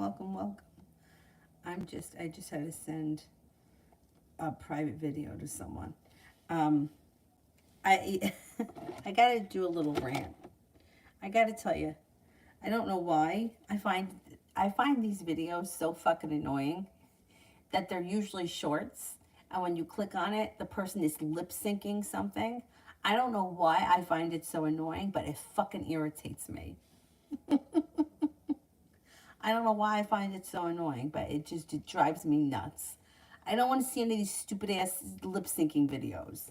welcome, welcome. I just had to send a private video to someone. I I gotta do a little rant. I gotta tell you, I don't know why I find these videos so fucking annoying that they're usually shorts, and when you click on it, the person is lip syncing something. I don't know why I find it so annoying, but it fucking irritates me. I don't know why I find it so annoying, but it drives me nuts. I don't want to see any of these stupid ass lip syncing videos.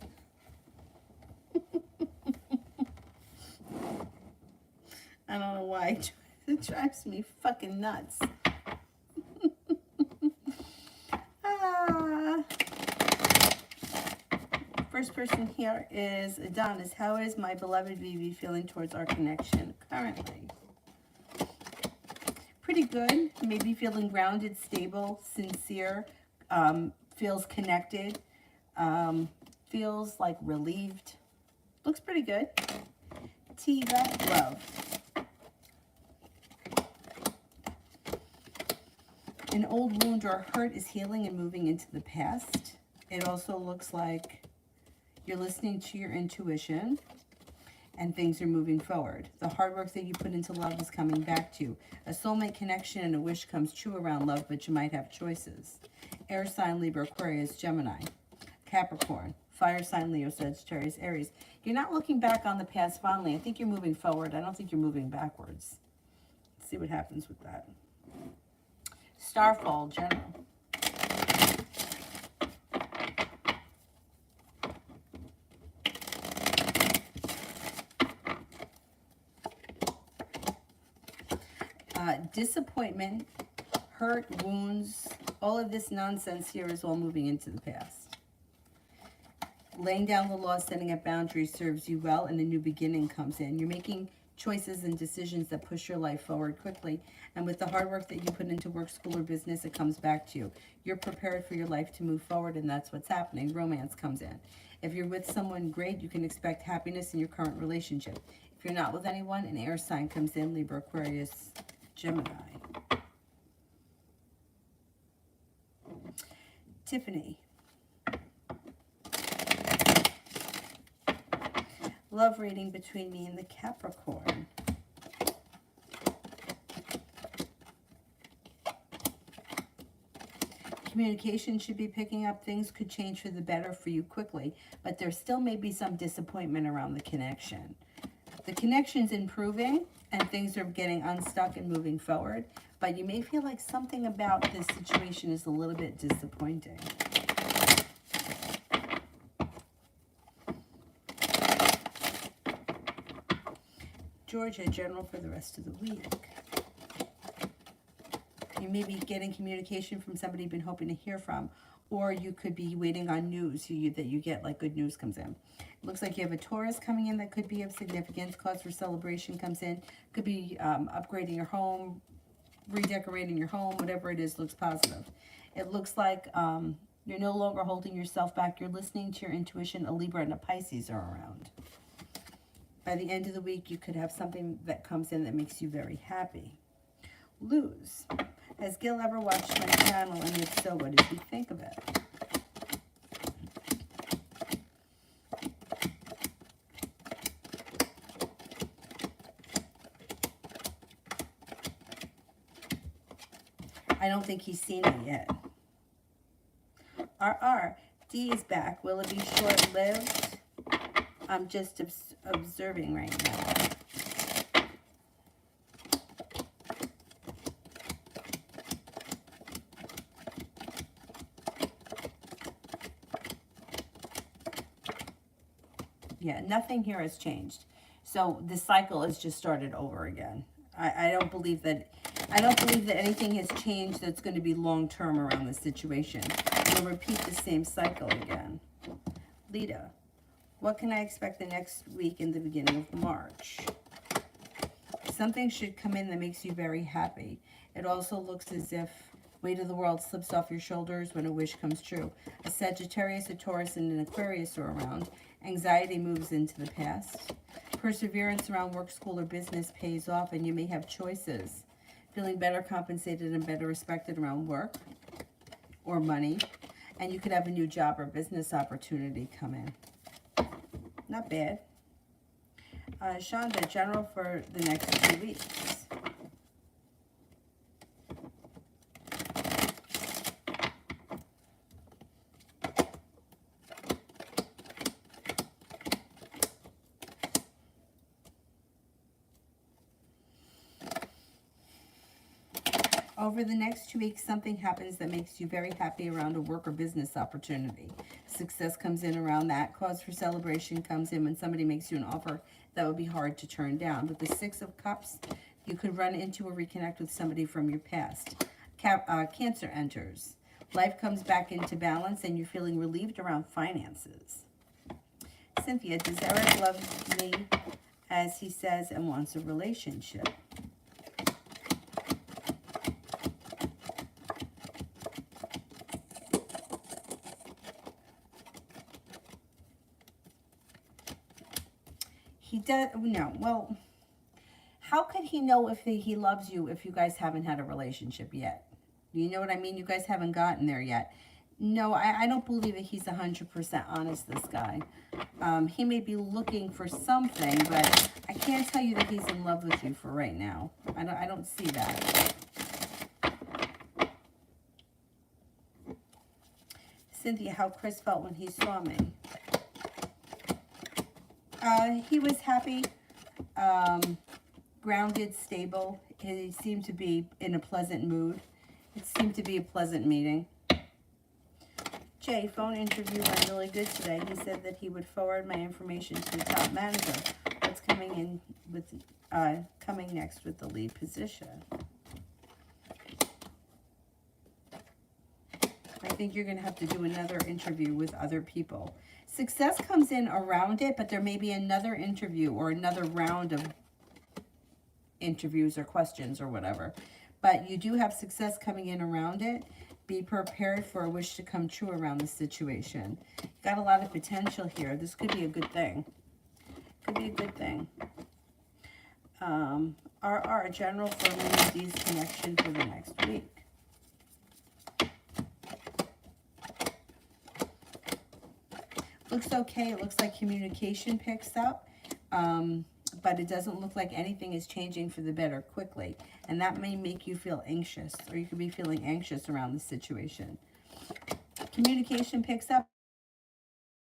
I don't know why it drives me fucking nuts. First person here is Adonis. How is my beloved Vivi feeling towards our connection currently? Pretty good. Maybe feeling grounded, stable, sincere, feels connected, feels like relieved. Looks pretty good. Tiva, love. An old wound or hurt is healing and moving into the past. It also looks like you're listening to your intuition and things are moving forward. The hard work that you put into love is coming back to you. A soulmate connection and a wish comes true around love, but you might have choices. Air sign, Libra, Aquarius, Gemini, Capricorn, fire sign, Leo, Sagittarius, Aries. You're not looking back on the past fondly. I think you're moving forward. I don't think you're moving backwards. Let's see what happens with that. Starfall, general. Disappointment, hurt, wounds, all of this nonsense here is all moving into the past. Laying down the law, setting up boundaries serves you well, and a new beginning comes in. You're making choices and decisions that push your life forward quickly. And with the hard work that you put into work, school, or business, it comes back to you. You're prepared for your life to move forward, and that's what's happening. Romance comes in. If you're with someone great, you can expect happiness in your current relationship. If you're not with anyone, an air sign comes in, Libra, Aquarius, Gemini. Tiffany. Love reading between me and the Capricorn. Communication should be picking up. Things could change for the better for you quickly, but there still may be some disappointment around the connection. The connection's improving and things are getting unstuck and moving forward, but you may feel like something about this situation is a little bit disappointing. Georgia, general for the rest of the week. You may be getting communication from somebody you've been hoping to hear from, or you could be waiting on news that you get, like good news comes in. It looks like you have a Taurus coming in that could be of significance. Cause for celebration comes in. Could be upgrading your home, redecorating your home, whatever it is, looks positive. It looks like you're no longer holding yourself back. You're listening to your intuition. A Libra and a Pisces are around. By the end of the week, you could have something that comes in that makes you very happy. Luz. Has Gil ever watched my channel, and if so, what did he think of it? I don't think he's seen it yet. D is back. Will it be short-lived? I'm just observing right now. Yeah, nothing here has changed. So the cycle has just started over again. I don't believe that anything has changed that's going to be long-term around the situation. We'll repeat the same cycle again. Lita, what can I expect the next week in the beginning of March? Something should come in that makes you very happy. It also looks as if weight of the world slips off your shoulders when a wish comes true. A Sagittarius, a Taurus, and an Aquarius are around. Anxiety moves into the past. Perseverance around work, school, or business pays off, and you may have choices. feeling better compensated and better respected around work or money. And you could have a new job or business opportunity come in. Not bad. Shonda, general for the next 2 weeks. Over the next 2 weeks, something happens that makes you very happy around a work or business opportunity. Success comes in around that. Cause for celebration comes in when somebody makes you an offer that would be hard to turn down. With the Six of Cups, you could run into or reconnect with somebody from your past. Cancer enters. Life comes back into balance and you're feeling relieved around finances. Cynthia, does Eric love me as he says and wants a relationship? He does, no, well, how could he know if he loves you if you guys haven't had a relationship yet? You know what I mean? You guys haven't gotten there yet. No, I don't believe that he's 100% honest, this guy. He may be looking for something, but I can't tell you that he's in love with you for right now. I don't see that. Cynthia, how Chris felt when he saw me. He was happy, grounded, stable. He seemed to be in a pleasant mood. It seemed to be a pleasant meeting. Jay, phone interview went really good today. He said that he would forward my information to the top manager. What's coming in with coming next with the lead position? I think you're going to have to do another interview with other people. Success comes in around it, but there may be another interview or another round of interviews or questions or whatever. But you do have success coming in around it. Be prepared for a wish to come true around the situation. Got a lot of potential here. This could be a good thing. Could be a good thing. RR, general for D's connection for the next week. Looks okay. It looks like communication picks up, but it doesn't look like anything is changing for the better quickly. And that may make you feel anxious, or you could be feeling anxious around the situation. Communication picks up.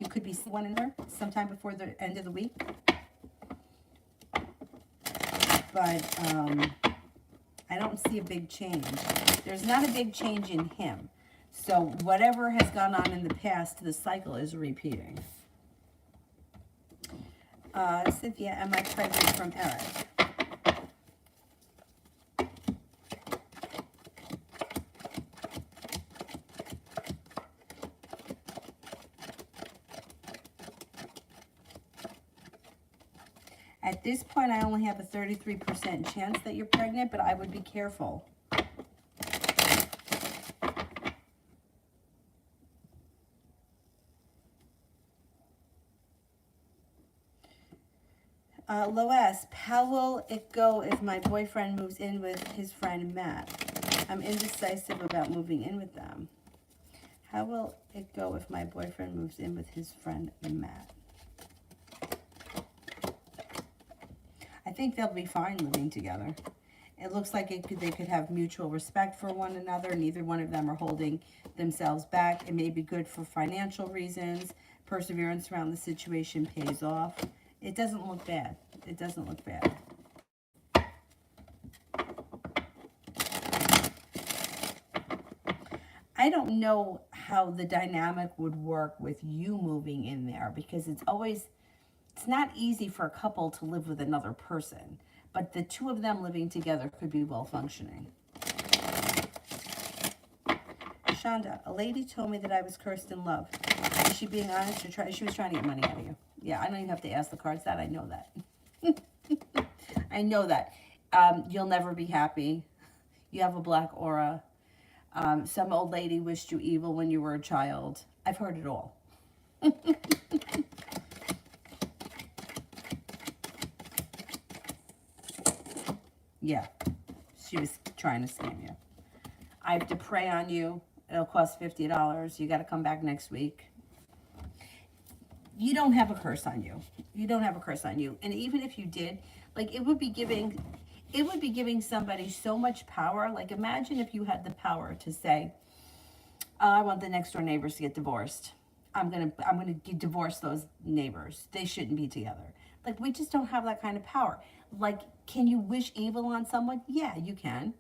You could be one in there sometime before the end of the week. But I don't see a big change. There's not a big change in him. So whatever has gone on in the past, the cycle is repeating. Cynthia, am I pregnant from Eric? At this point, I only have a 33% chance that you're pregnant, but I would be careful. Lois, how will it go if my boyfriend moves in with his friend Matt? I'm indecisive about moving in with them. How will it go if my boyfriend moves in with his friend Matt? I think they'll be fine living together. It looks like they could have mutual respect for one another. Neither one of them are holding themselves back. It may be good for financial reasons. Perseverance around the situation pays off. It doesn't look bad. It doesn't look bad. I don't know how the dynamic would work with you moving in there, because it's not easy for a couple to live with another person, but the two of them living together could be well functioning. Shonda, a lady told me that I was cursed in love. Is she being honest or she was trying to get money out of you? Yeah, I don't even have to ask the cards that. I know that. I know that. You'll never be happy. You have a black aura. Some old lady wished you evil when you were a child. I've heard it all. Yeah, she was trying to scam you. I have to prey on you. It'll cost $50. You got to come back next week. You don't have a curse on you. You don't have a curse on you. And even if you did, like, it would be giving somebody so much power. Like, imagine if you had the power to say, I want the next door neighbors to get divorced. I'm gonna divorce those neighbors. They shouldn't be together. Like, we just don't have that kind of power. Like, can you wish evil on someone? Yeah, you can.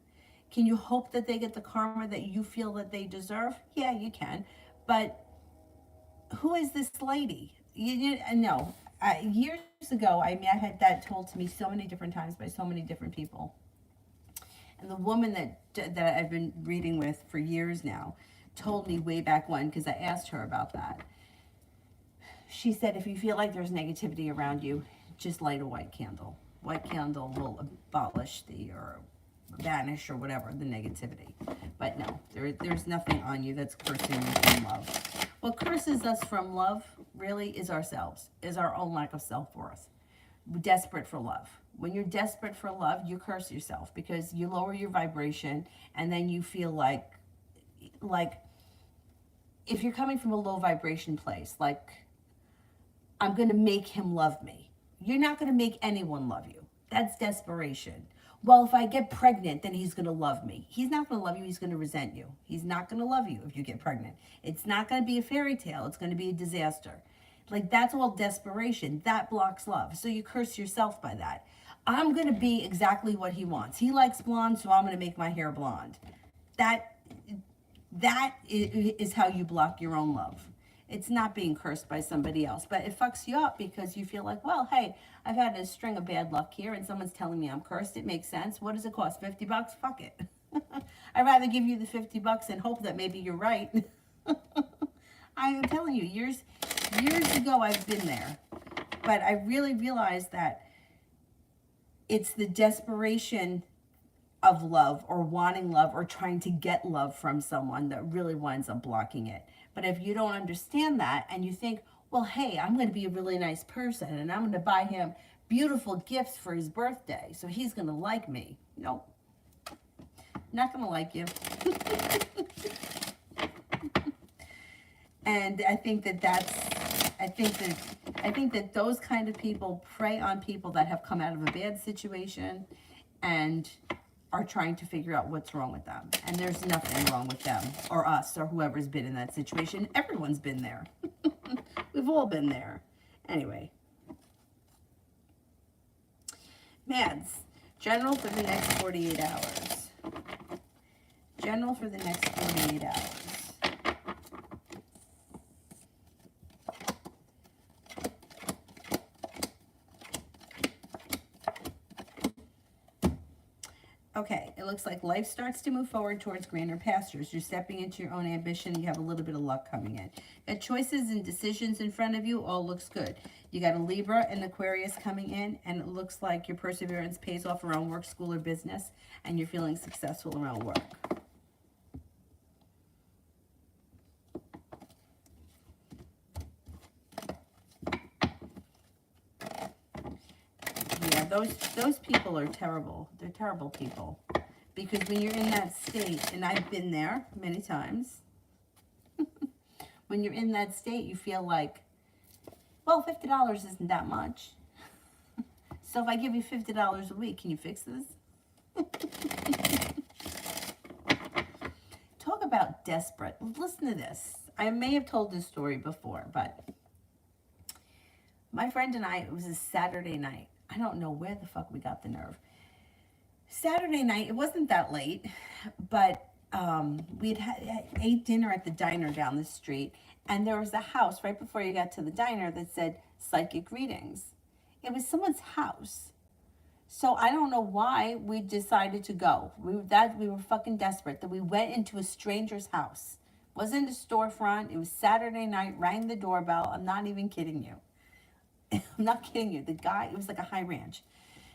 Can you hope that they get the karma that you feel that they deserve? Yeah, you can. But who is this lady? No. Years ago, I had that told to me so many different times by so many different people. And the woman that I've been reading with for years now told me way back when, because I asked her about that. She said, if you feel like there's negativity around you, just light a white candle. White candle will abolish or banish or whatever the negativity. But no, there's nothing on you that's cursing you from love. What curses us from love really is ourselves, is our own lack of self-worth. We're desperate for love. When you're desperate for love, you curse yourself because you lower your vibration, and then you feel like if you're coming from a low vibration place, like, I'm going to make him love me. You're not going to make anyone love you. That's desperation. Well, if I get pregnant, then he's going to love me. He's not going to love you. He's going to resent you. He's not going to love you if you get pregnant. It's not going to be a fairy tale. It's going to be a disaster. Like, that's all desperation. That blocks love. So you curse yourself by that. I'm going to be exactly what he wants. He likes blonde, so I'm going to make my hair blonde. That is how you block your own love. It's not being cursed by somebody else, but it fucks you up because you feel like, well, hey, I've had a string of bad luck here and someone's telling me I'm cursed. It makes sense. What does it cost? $50? Fuck it. I'd rather give you the $50 and hope that maybe you're right. I'm telling you, years ago, I've been there, but I really realized that it's the desperation of love or wanting love or trying to get love from someone that really winds up blocking it. But if you don't understand that and you think, well, hey, I'm going to be a really nice person and I'm going to buy him beautiful gifts for his birthday, so he's going to like me. Nope. Not going to like you. And I think that those kind of people prey on people that have come out of a bad situation and are trying to figure out what's wrong with them. And there's nothing wrong with them or us or whoever's been in that situation. Everyone's been there. We've all been there. Anyway. Mads, general for the next 48 hours. General for the next 48 hours. Okay, it looks like life starts to move forward towards greener pastures. You're stepping into your own ambition. You have a little bit of luck coming in. Got choices and decisions in front of you. All looks good. You got a Libra and Aquarius coming in, and it looks like your perseverance pays off around work, school, or business, and you're feeling successful around work. Yeah, those people are terrible. They're terrible people. Because when you're in that state, and I've been there many times, when you're in that state, you feel like, well, $50 isn't that much. So if I give you $50 a week, can you fix this? Talk about desperate. Listen to this. I may have told this story before, but my friend and I, it was a Saturday night. I don't know where the fuck we got the nerve. Saturday night, it wasn't that late, but we had ate dinner at the diner down the street, and there was a house right before you got to the diner that said psychic readings. It was someone's house. So I don't know why we decided to go. We were fucking desperate that we went into a stranger's house. Wasn't a storefront. It was Saturday night, rang the doorbell. I'm not even kidding you. I'm not kidding you. The guy, it was like a high ranch.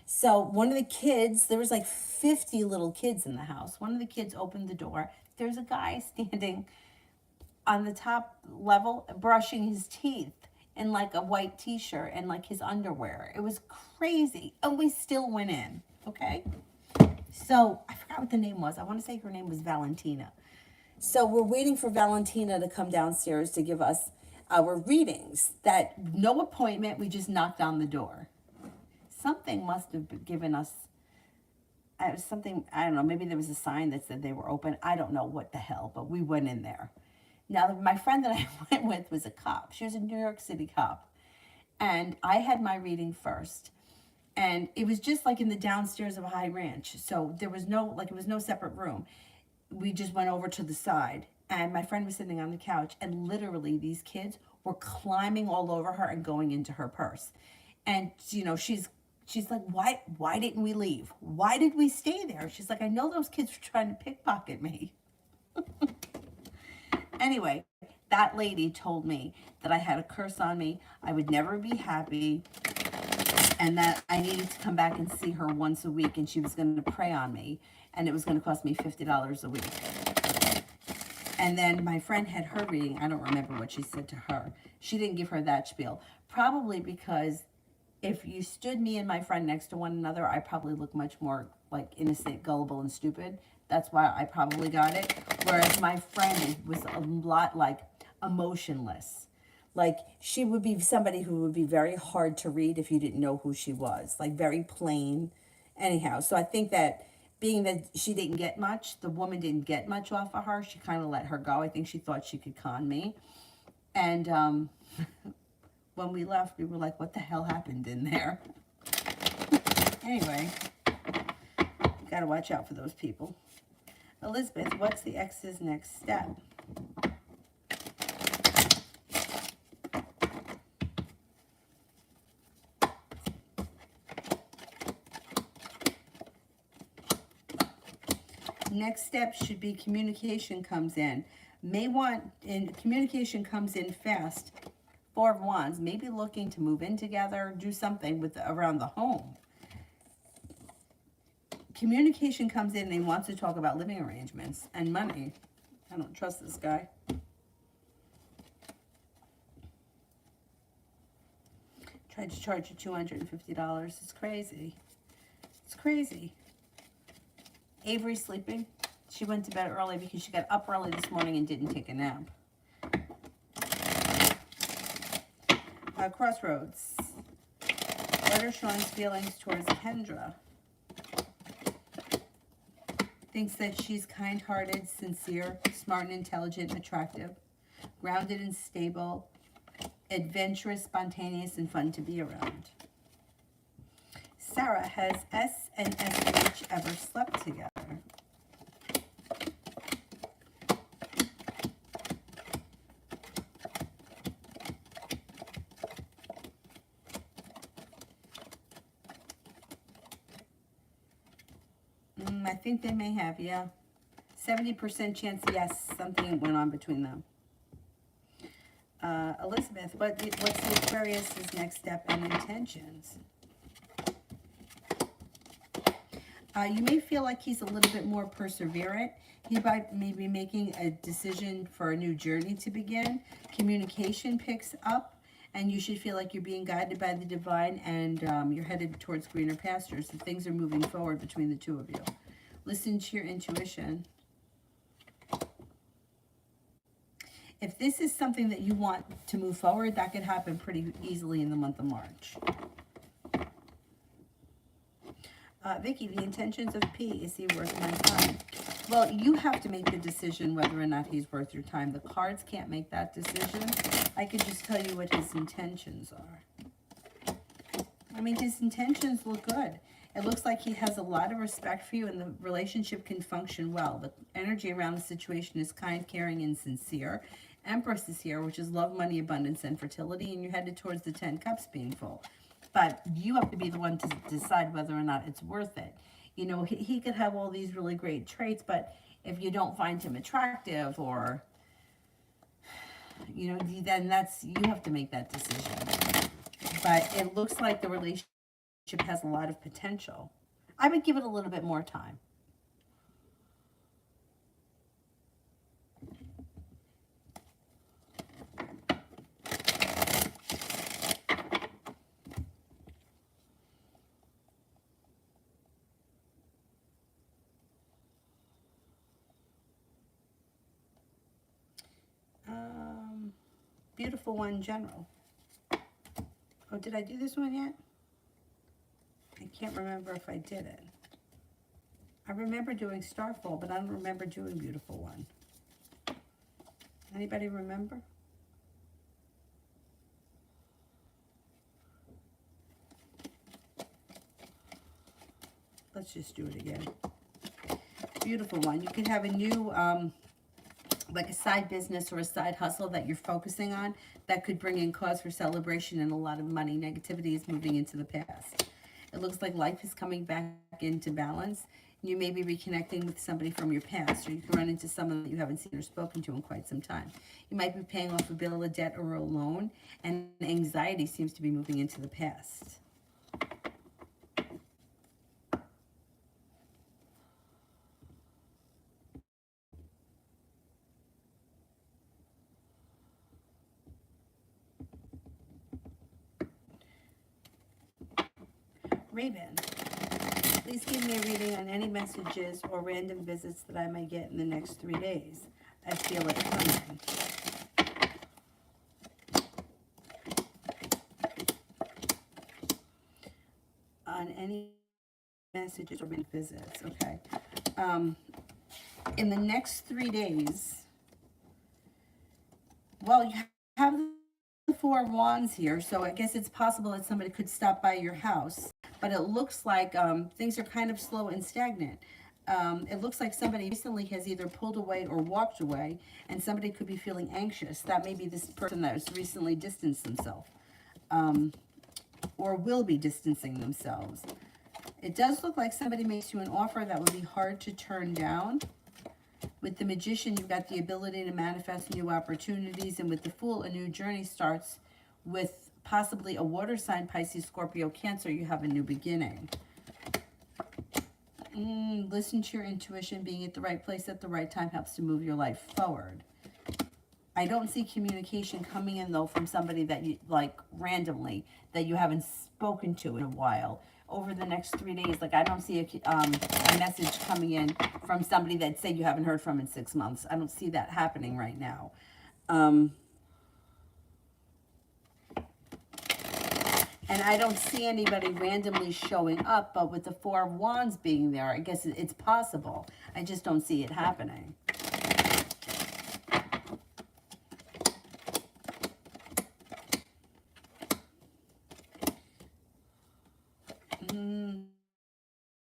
So one of the kids, there was like 50 little kids in the house. One of the kids opened the door. There's a guy standing on the top level brushing his teeth in like a white t-shirt and like his underwear. It was crazy. And we still went in, okay? So I forgot what the name was. I want to say her name was Valentina. So we're waiting for Valentina to come downstairs to give us our readings. That no appointment, we just knocked on the door. Something must have given us something, I don't know, maybe there was a sign that said they were open. I don't know what the hell, but we went in there. Now, my friend that I went with was a cop. She was a New York City cop. And I had my reading first. And it was just like in the downstairs of a high ranch. So there was no, like, it was no separate room. We just went over to the side. And my friend was sitting on the couch. And literally, these kids were climbing all over her and going into her purse. And, you know, she's like, why didn't we leave? Why did we stay there? She's like, I know those kids were trying to pickpocket me. Anyway, that lady told me that I had a curse on me. I would never be happy. And that I needed to come back and see her once a week. And she was going to pray on me. And it was going to cost me $50 a week. And then my friend had her reading. I don't remember what she said to her. She didn't give her that spiel. Probably because if you stood me and my friend next to one another, I probably look much more like innocent, gullible, and stupid. That's why I probably got it. Whereas my friend was a lot like emotionless. Like she would be somebody who would be very hard to read if you didn't know who she was. Like very plain. Anyhow, so I think that being that she didn't get much, the woman didn't get much off of her, she kind of let her go. I think she thought she could con me. And when we left, we were like, what the hell happened in there? Anyway, gotta watch out for those people. Elizabeth, what's the ex's next step? Next step should be communication comes in. Communication comes in fast. Four of Wands, maybe looking to move in together, do something with around the home. Communication comes in and he wants to talk about living arrangements and money. I don't trust this guy. Tried to charge you $250. It's crazy. It's crazy. Avery sleeping. She went to bed early because she got up early this morning and didn't take a nap. Crossroads. Letter showing feelings towards Kendra. Thinks that she's kind-hearted, sincere, smart and intelligent, attractive, grounded and stable, adventurous, spontaneous, and fun to be around. Sarah, has S and SH ever slept together? I think they may have, yeah. 70% chance, yes, something went on between them. Elizabeth, what's the Aquarius' next step and intentions? You may feel like he's a little bit more perseverant. He might be making a decision for a new journey to begin. Communication picks up, and you should feel like you're being guided by the divine, and you're headed towards greener pastures. And things are moving forward between the two of you. Listen to your intuition. If this is something that you want to move forward, that could happen pretty easily in the month of March. Vicky, the intentions of P, is he worth my time? Well, you have to make the decision whether or not he's worth your time. The cards can't make that decision. I could just tell you what his intentions are. I mean, his intentions look good. It looks like he has a lot of respect for you and the relationship can function well. The energy around the situation is kind, caring, and sincere. Empress is here, which is love, money, abundance, and fertility, and you're headed towards the 10 cups being full. But you have to be the one to decide whether or not it's worth it. You know, he could have all these really great traits, but if you don't find him attractive or, you know, then you have to make that decision. But it looks like the relationship has a lot of potential. I would give it a little bit more time. beautiful one, general. Oh, did I do this one yet? I can't remember if I did it. I remember doing Starfall, but I don't remember doing beautiful one. Anybody remember? Let's just do it again. Beautiful one. You can have a new, like a side business or a side hustle that you're focusing on that could bring in cause for celebration and a lot of money. Negativity is moving into the past. It looks like life is coming back into balance. You may be reconnecting with somebody from your past, or you can run into someone that you haven't seen or spoken to in quite some time. You might be paying off a bill, a debt, or a loan, and anxiety seems to be moving into the past. Raven, please give me a reading on any messages or random visits that I may get in the next 3 days. I feel it coming. On any messages or random visits, okay. In the next 3 days, well, you have the Four of Wands here, so I guess it's possible that somebody could stop by your house. But it looks like things are kind of slow and stagnant. It looks like somebody recently has either pulled away or walked away, and somebody could be feeling anxious. That may be this person that has recently distanced themselves, or will be distancing themselves. It does look like somebody makes you an offer that would be hard to turn down. With the Magician, you've got the ability to manifest new opportunities, and with the Fool, a new journey starts with possibly a water sign, Pisces, Scorpio, Cancer. You have a new beginning. Listen to your intuition. Being at the right place at the right time helps to move your life forward. I don't see communication coming in, though, from somebody that you, like, randomly, that you haven't spoken to in a while. Over the next 3 days, like, I don't see a message coming in from somebody that, say, you haven't heard from in 6 months. I don't see that happening right now. And I don't see anybody randomly showing up, but with the Four of Wands being there, I guess it's possible. I just don't see it happening.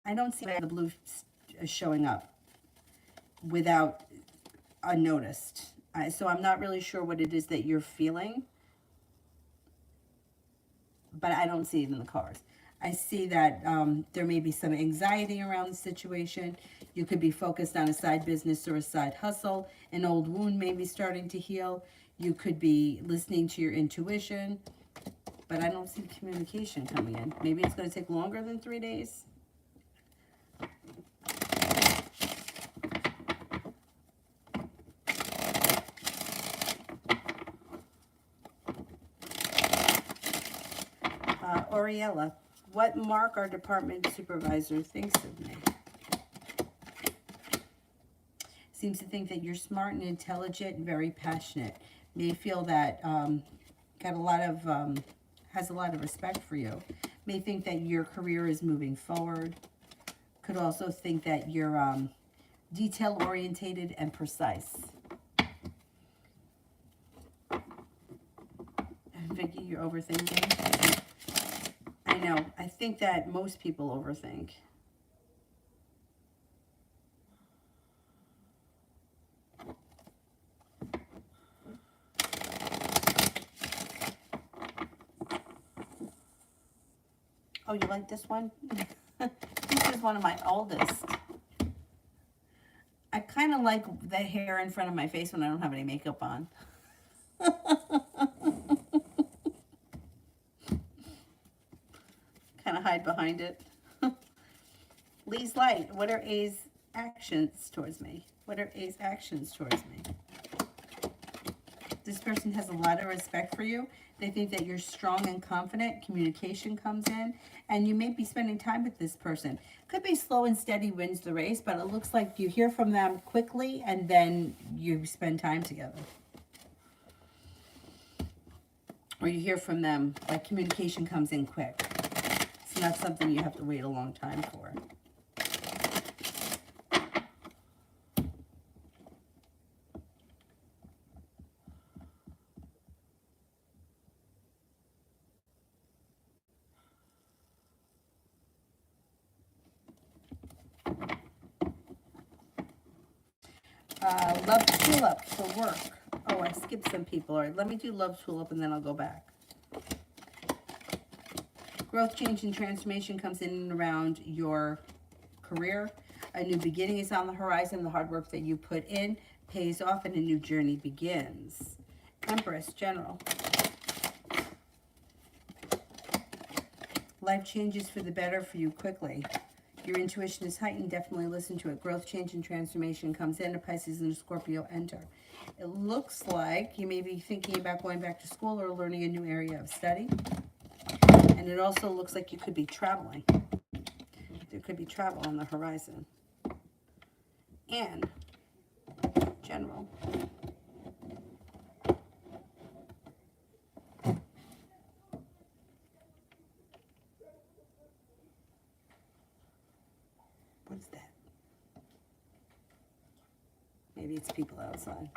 I don't see the blue showing up without unnoticed. So I'm not really sure what it is that you're feeling, but I don't see it in the cards. I see that there may be some anxiety around the situation. You could be focused on a side business or a side hustle. An old wound may be starting to heal. You could be listening to your intuition, but I don't see communication coming in. Maybe it's going to take longer than 3 days. Oriella, what mark our department supervisor thinks of me? Seems to think that you're smart and intelligent and very passionate. May feel that has a lot of respect for you. May think that your career is moving forward. Could also think that you're detail orientated and precise. Vicky, you're overthinking. I know. I think that most people overthink. Oh, you like this one? This is one of my oldest. I kind of like the hair in front of my face when I don't have any makeup on. Kind of hide behind it. Lee's Light. What are A's actions towards me? What are A's actions towards me? This person has a lot of respect for you. They think that you're strong and confident. Communication comes in. And you may be spending time with this person. Could be slow and steady wins the race, but it looks like you hear from them quickly and then you spend time together. or you hear from them, like communication comes in quick. It's not something you have to wait a long time for. Love tulip for work. Oh, I skipped some people. All right, let me do love tulip and then I'll go back. Growth, change, and transformation comes in and around your career. A new beginning is on the horizon. The hard work that you put in pays off and a new journey begins. Empress, general. Life changes for the better for you quickly. Your intuition is heightened. Definitely listen to it. Growth, change, and transformation comes in. A Pisces and a Scorpio enter. It looks like you may be thinking about going back to school or learning a new area of study. And it also looks like you could be traveling. There could be travel on the horizon. And general. What's that? Maybe it's people outside.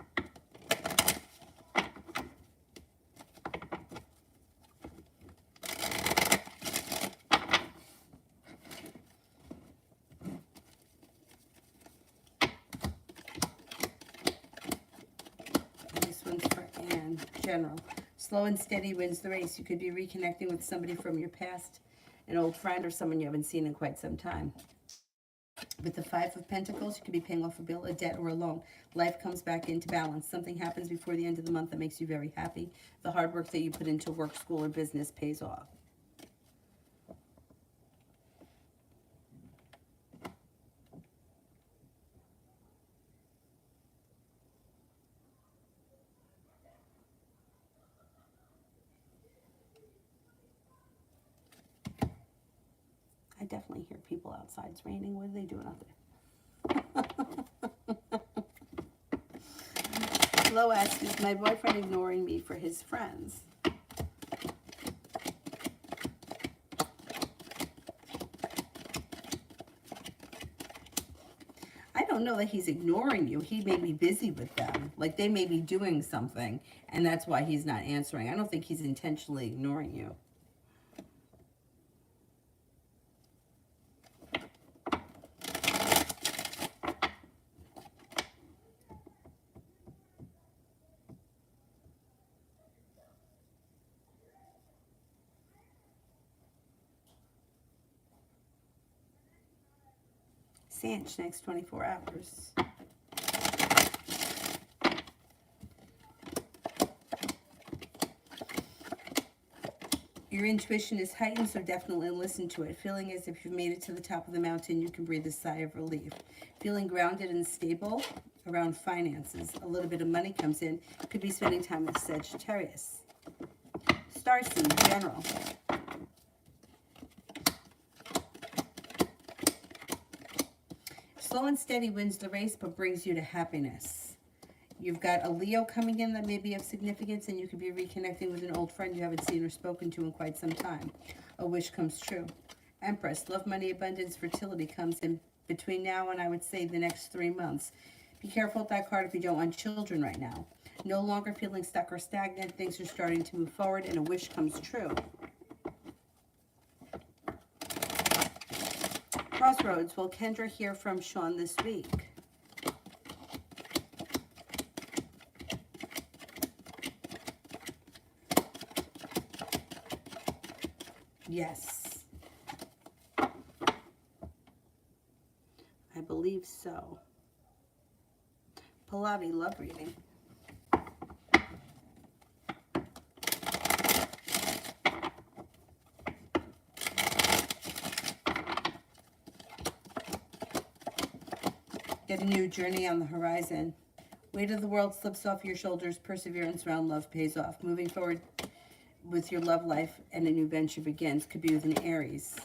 This one's for Anne. General. Slow and steady wins the race. You could be reconnecting with somebody from your past, an old friend or someone you haven't seen in quite some time. With the Five of Pentacles, you could be paying off a bill, a debt, or a loan. Life comes back into balance. Something happens before the end of the month that makes you very happy. The hard work that you put into work, school, or business pays off. I definitely hear people outside. It's raining. What are they doing out there? Flo asks, is my boyfriend ignoring me for his friends? I don't know that he's ignoring you. He may be busy with them. Like they may be doing something, and that's why he's not answering. I don't think he's intentionally ignoring you. Sanch, next 24 hours. Your intuition is heightened, so definitely listen to it. Feeling as if you've made it to the top of the mountain, you can breathe a sigh of relief. Feeling grounded and stable around finances. A little bit of money comes in. Could be spending time with Sagittarius. Starseed, general. Slow and steady wins the race, but brings you to happiness. You've got a Leo coming in that may be of significance, and you could be reconnecting with an old friend you haven't seen or spoken to in quite some time. A wish comes true. Empress, love, money, abundance, fertility comes in between now and I would say the next 3 months. Be careful with that card if you don't want children right now. No longer feeling stuck or stagnant. Things are starting to move forward, and a wish comes true. Crossroads, will Kendra hear from Sean this week? Yes. I believe so. Pallavi, love reading. Get a new journey on the horizon. Weight of the world slips off your shoulders. Perseverance around love pays off. Moving forward with your love life and a new venture begins. Could be with an Aries.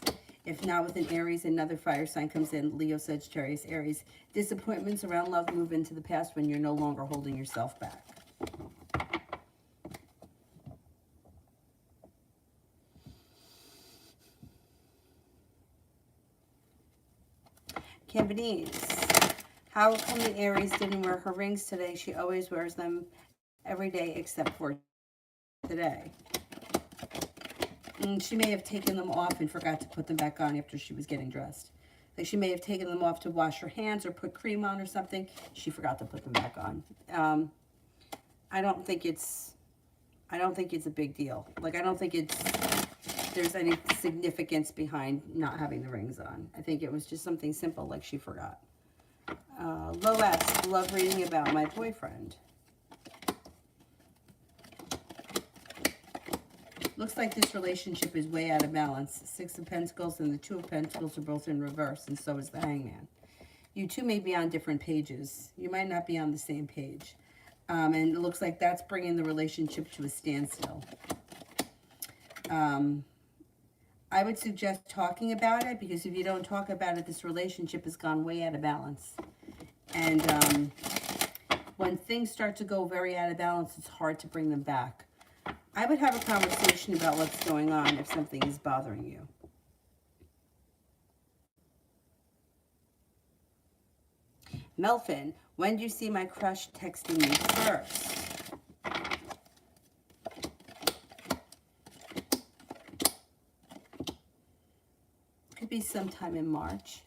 If not with an Aries, another fire sign comes in. Leo, Sagittarius, Aries. Disappointments around love move into the past when you're no longer holding yourself back. Cantonese. How come the Aries didn't wear her rings today? She always wears them every day except for today. And she may have taken them off and forgot to put them back on after she was getting dressed. Like she may have taken them off to wash her hands or put cream on or something. She forgot to put them back on. I don't think it's a big deal. Like, I don't think there's any significance behind not having the rings on. I think it was just something simple, like she forgot. Loas, love reading about my boyfriend. Looks like this relationship is way out of balance. 6 of Pentacles and the 2 of Pentacles are both in reverse, and so is the Hangman. You two may be on different pages. You might not be on the same page. And it looks like that's bringing the relationship to a standstill. I would suggest talking about it, because if you don't talk about it, this relationship has gone way out of balance. And when things start to go very out of balance, it's hard to bring them back. I would have a conversation about what's going on if something is bothering you. Melvin, when do you see my crush texting me first? Could be sometime in March.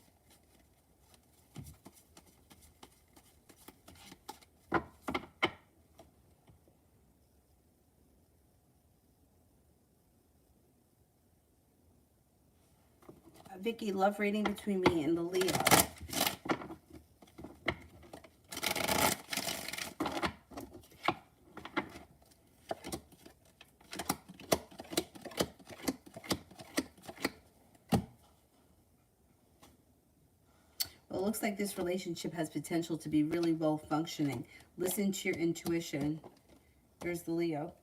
Vicky, love reading between me and the Leo. Well, it looks like this relationship has potential to be really well functioning. Listen to your intuition. There's the Leo.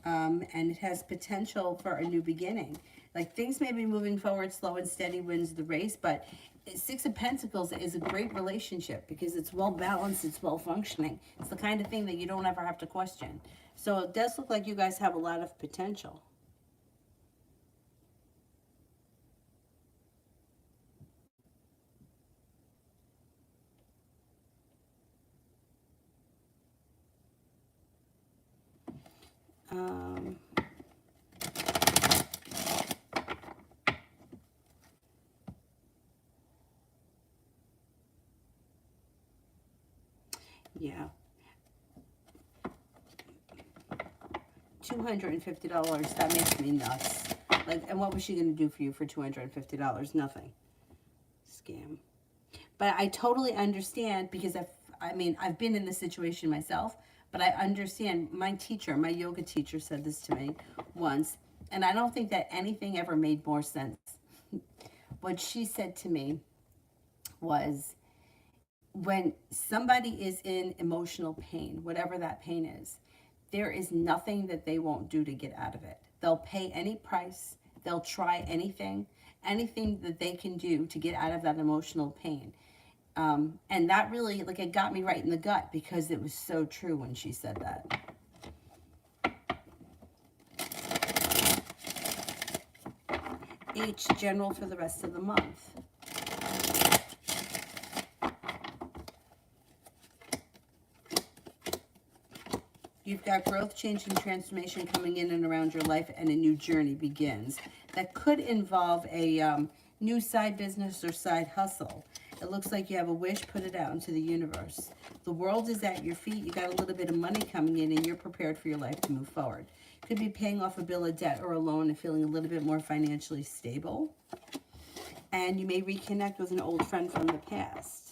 And it has potential for a new beginning. Like, things may be moving forward, slow and steady wins the race, but 6 of Pentacles is a great relationship because it's well balanced, it's well functioning. It's the kind of thing that you don't ever have to question. So it does look like you guys have a lot of potential. Yeah. $250, that makes me nuts. Like, and what was she going to do for you for $250? Nothing. Scam. But I totally understand, because I've been in this situation myself, but I understand. My yoga teacher said this to me once, and I don't think that anything ever made more sense. What she said to me was, when somebody is in emotional pain, whatever that pain is, there is nothing that they won't do to get out of it. They'll pay any price. They'll try anything that they can do to get out of that emotional pain. And that really, like, it got me right in the gut, because it was so true when she said that. H, general for the rest of the month. You've got growth, change, and transformation coming in and around your life, and a new journey begins. That could involve a new side business or side hustle. It looks like you have a wish, put it out into the universe. The world is at your feet. You got a little bit of money coming in, and you're prepared for your life to move forward. Could be paying off a bill of debt or a loan and feeling a little bit more financially stable. And you may reconnect with an old friend from the past.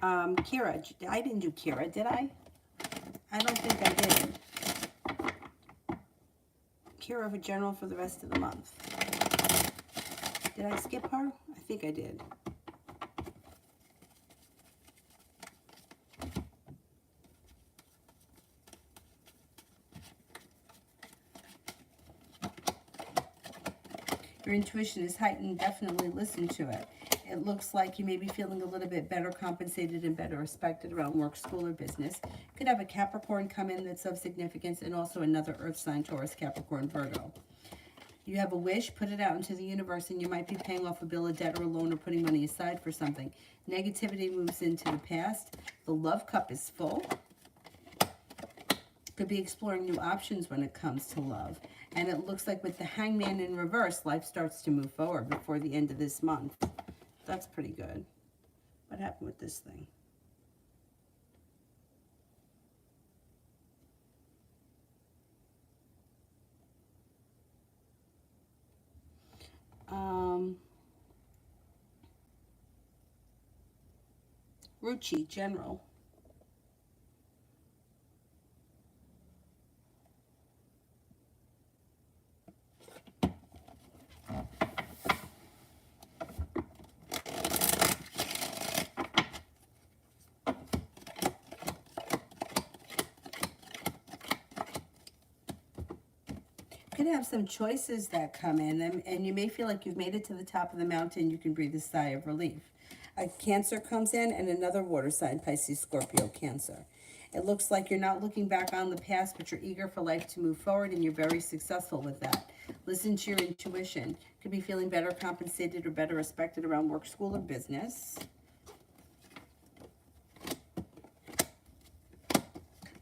Kira, I didn't do Kira, did I? I don't think I did. Kira, for general for the rest of the month. Did I skip her? I think I did. Your intuition is heightened. Definitely listen to it. It looks like you may be feeling a little bit better compensated and better respected around work, school, or business. Could have a Capricorn come in that's of significance, and also another earth sign, Taurus, Capricorn, Virgo. You have a wish, put it out into the universe, and you might be paying off a bill of debt or a loan or putting money aside for something. Negativity moves into the past. The love cup is full. Could be exploring new options when it comes to love. And it looks like with the Hangman in reverse, life starts to move forward before the end of this month. That's pretty good. What happened with this thing? Ruchi, general. You're going to have some choices that come in, and you may feel like you've made it to the top of the mountain. You can breathe a sigh of relief. A Cancer comes in, and another water sign, Pisces, Scorpio, Cancer. It looks like you're not looking back on the past, but you're eager for life to move forward, and you're very successful with that. Listen to your intuition. Could be feeling better compensated or better respected around work, school, or business.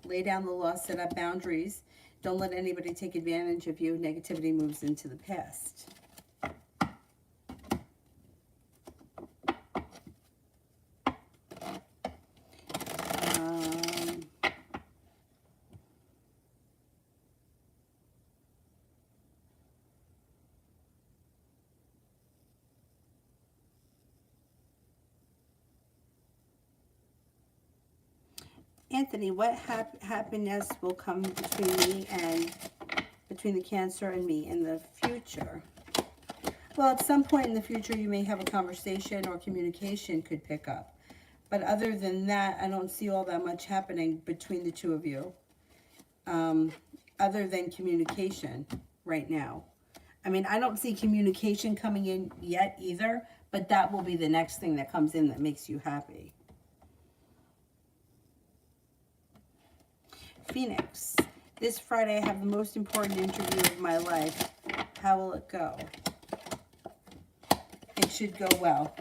Lay down the law, set up boundaries. Don't let anybody take advantage of you. Negativity moves into the past. Anthony, what happiness will come between the Cancer and me in the future? Well, at some point in the future, you may have a conversation or communication could pick up. But other than that, I don't see all that much happening between the two of you. Other than communication right now. I mean, I don't see communication coming in yet either, but that will be the next thing that comes in that makes you happy. Phoenix, this Friday I have the most important interview of my life. How will it go? It should go well.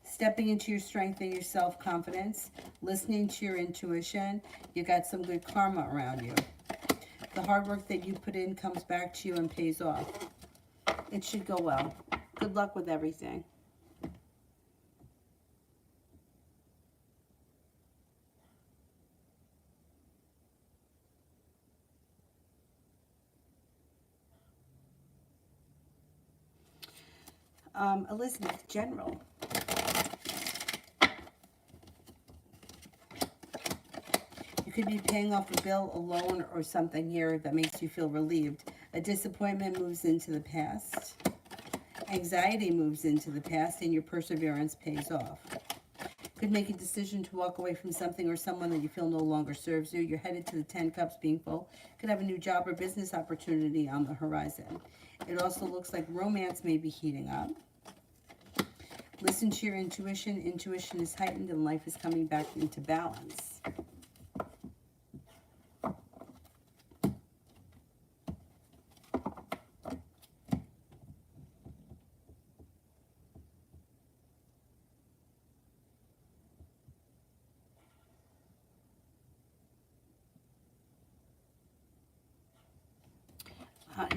Stepping into your strength and your self-confidence, listening to your intuition, you got some good karma around you. The hard work that you put in comes back to you and pays off. It should go well. Good luck with everything. Elizabeth, general. You could be paying off a bill, a loan, or something here that makes you feel relieved. A disappointment moves into the past. Anxiety moves into the past, and your perseverance pays off. Could make a decision to walk away from something or someone that you feel no longer serves you. You're headed to the 10 cups being full. Could have a new job or business opportunity on the horizon. It also looks like romance may be heating up. Listen to your intuition. Intuition is heightened and life is coming back into balance.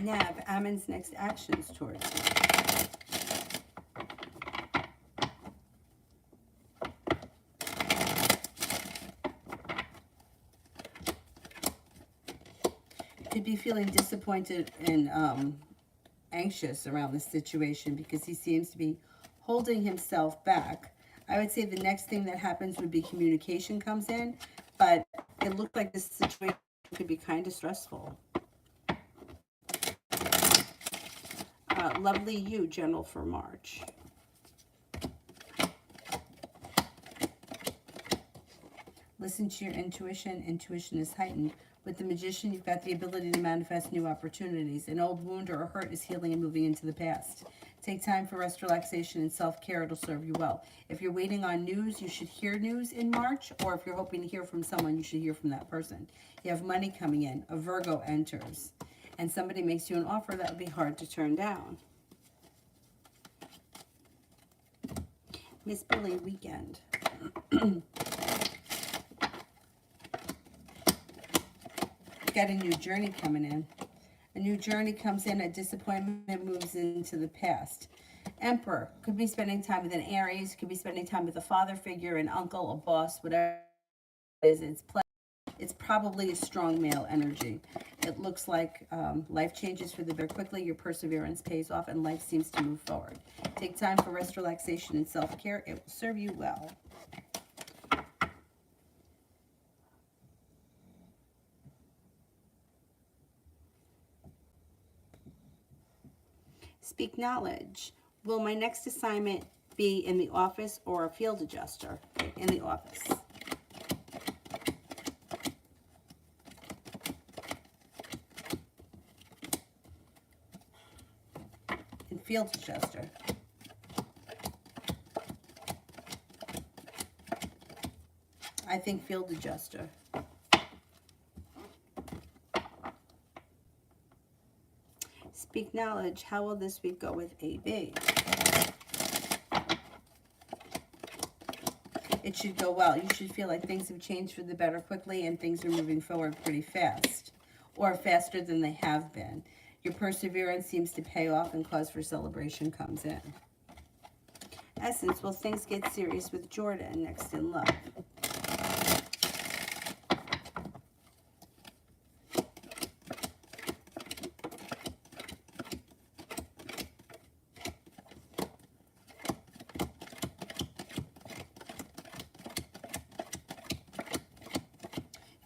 Nav, Ammon's next actions towards you. Could be feeling disappointed and anxious around this situation because he seems to be holding himself back. I would say the next thing that happens would be communication comes in, but it looked like this situation could be kind of stressful. Lovely you, general, for March. Listen to your intuition. Intuition is heightened. With the Magician, you've got the ability to manifest new opportunities. An old wound or a hurt is healing and moving into the past. Take time for rest, relaxation, and self-care. It'll serve you well. If you're waiting on news, you should hear news in March. Or if you're hoping to hear from someone, you should hear from that person. You have money coming in. A Virgo enters. and somebody makes you an offer that would be hard to turn down. Miss Billy weekend. Got a new journey coming in. A new journey comes in, a disappointment moves into the past. Emperor, could be spending time with an Aries, could be spending time with a father figure, an uncle, a boss, whatever it is. It's probably a strong male energy. It looks like life changes for the better quickly, your perseverance pays off, and life seems to move forward. Take time for rest, relaxation, and self-care. It will serve you well. Speak knowledge. Will my next assignment be in the office or a field adjuster? In the office. In field adjuster. I think field adjuster. Speak knowledge. How will this week go with AB? It should go well. You should feel like things have changed for the better quickly and things are moving forward pretty fast, or faster than they have been. Your perseverance seems to pay off and cause for celebration comes in. Essence, will things get serious with Jordan next in love?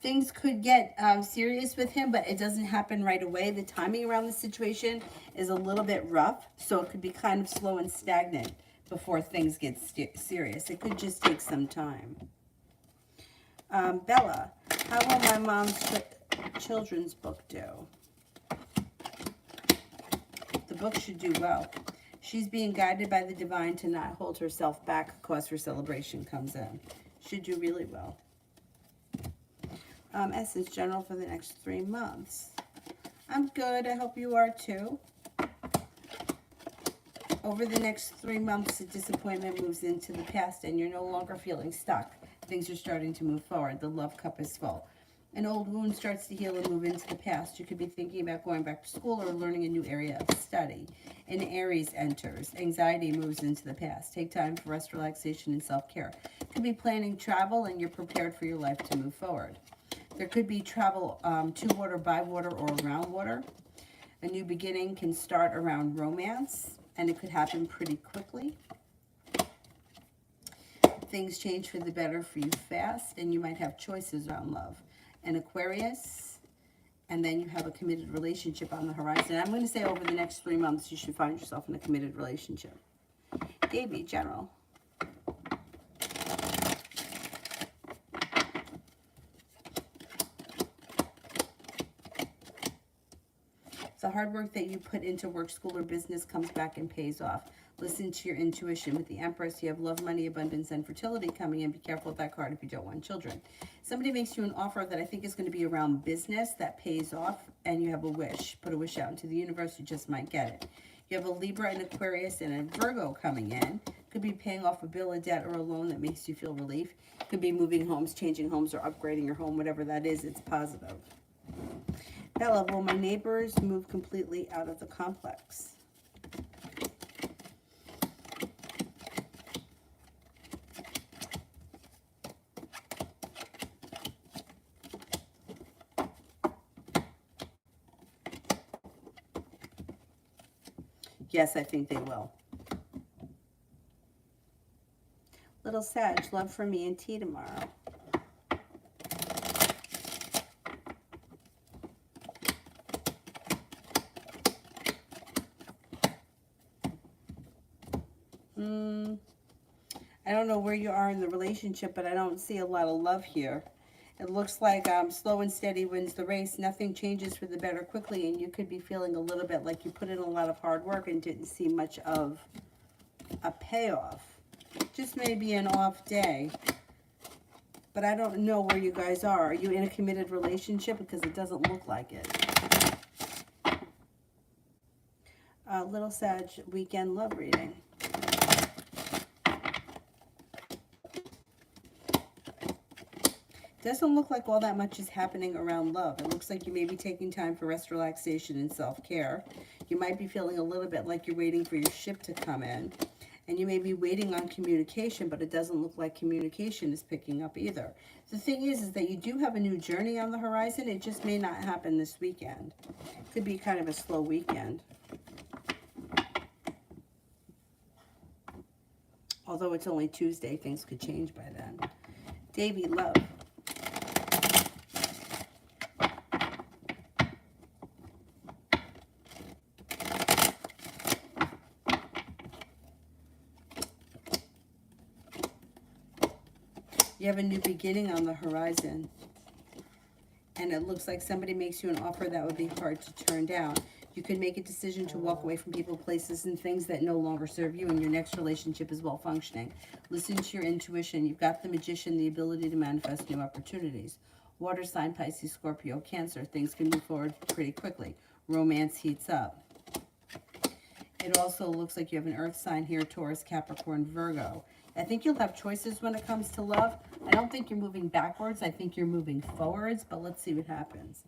Things could get serious with him, but it doesn't happen right away. The timing around the situation is a little bit rough, so it could be kind of slow and stagnant before things get serious. It could just take some time. Bella, how will my mom's children's book do? The book should do well. She's being guided by the divine to not hold herself back. Cause for celebration comes in. Should do really well. Essence general for the next 3 months. I'm good. I hope you are too. Over the next 3 months, the disappointment moves into the past and you're no longer feeling stuck. Things are starting to move forward. The love cup is full. An old wound starts to heal and move into the past. You could be thinking about going back to school or learning a new area of study. An Aries enters. Anxiety moves into the past. Take time for rest, relaxation, and self-care. Could be planning travel and you're prepared for your life to move forward. There could be travel to water, by water, or around water. A new beginning can start around romance, and it could happen pretty quickly. Things change for the better for you fast, and you might have choices around love. An Aquarius, and then you have a committed relationship on the horizon. I'm going to say over the next 3 months, you should find yourself in a committed relationship. Davy, general. The hard work that you put into work, school, or business comes back and pays off. Listen to your intuition. With the Empress, you have love, money, abundance, and fertility coming in. Be careful with that card if you don't want children. Somebody makes you an offer that I think is going to be around business that pays off, and you have a wish. Put a wish out into the universe. You just might get it. You have a Libra, an Aquarius, and a Virgo coming in. Could be paying off a bill, a debt, or a loan that makes you feel relief. Could be moving homes, changing homes, or upgrading your home. Whatever that is, it's positive. Bella, will my neighbors move completely out of the complex? Yes, I think they will. Little Sag, love for me and tea tomorrow. I don't know where you are in the relationship, but I don't see a lot of love here. It looks like slow and steady wins the race. Nothing changes for the better quickly, and you could be feeling a little bit like you put in a lot of hard work and didn't see much of a payoff. Just maybe an off day. But I don't know where you guys are. Are you in a committed relationship? Because it doesn't look like it. little Sag weekend love reading. Doesn't look like all that much is happening around love. It looks like you may be taking time for rest, relaxation, and self-care. You might be feeling a little bit like you're waiting for your ship to come in. And you may be waiting on communication, but it doesn't look like communication is picking up either. The thing is that you do have a new journey on the horizon. It just may not happen this weekend. Could be kind of a slow weekend. Although it's only Tuesday, things could change by then. Davy, love. You have a new beginning on the horizon. And it looks like somebody makes you an offer that would be hard to turn down. You could make a decision to walk away from people, places, and things that no longer serve you, and your next relationship is well functioning. Listen to your intuition. You've got the Magician, the ability to manifest new opportunities. Water sign, Pisces, Scorpio, Cancer. Things can move forward pretty quickly. Romance heats up. It also looks like you have an earth sign here, Taurus, Capricorn, Virgo. I think you'll have choices when it comes to love. I don't think you're moving backwards. I think you're moving forwards, but let's see what happens.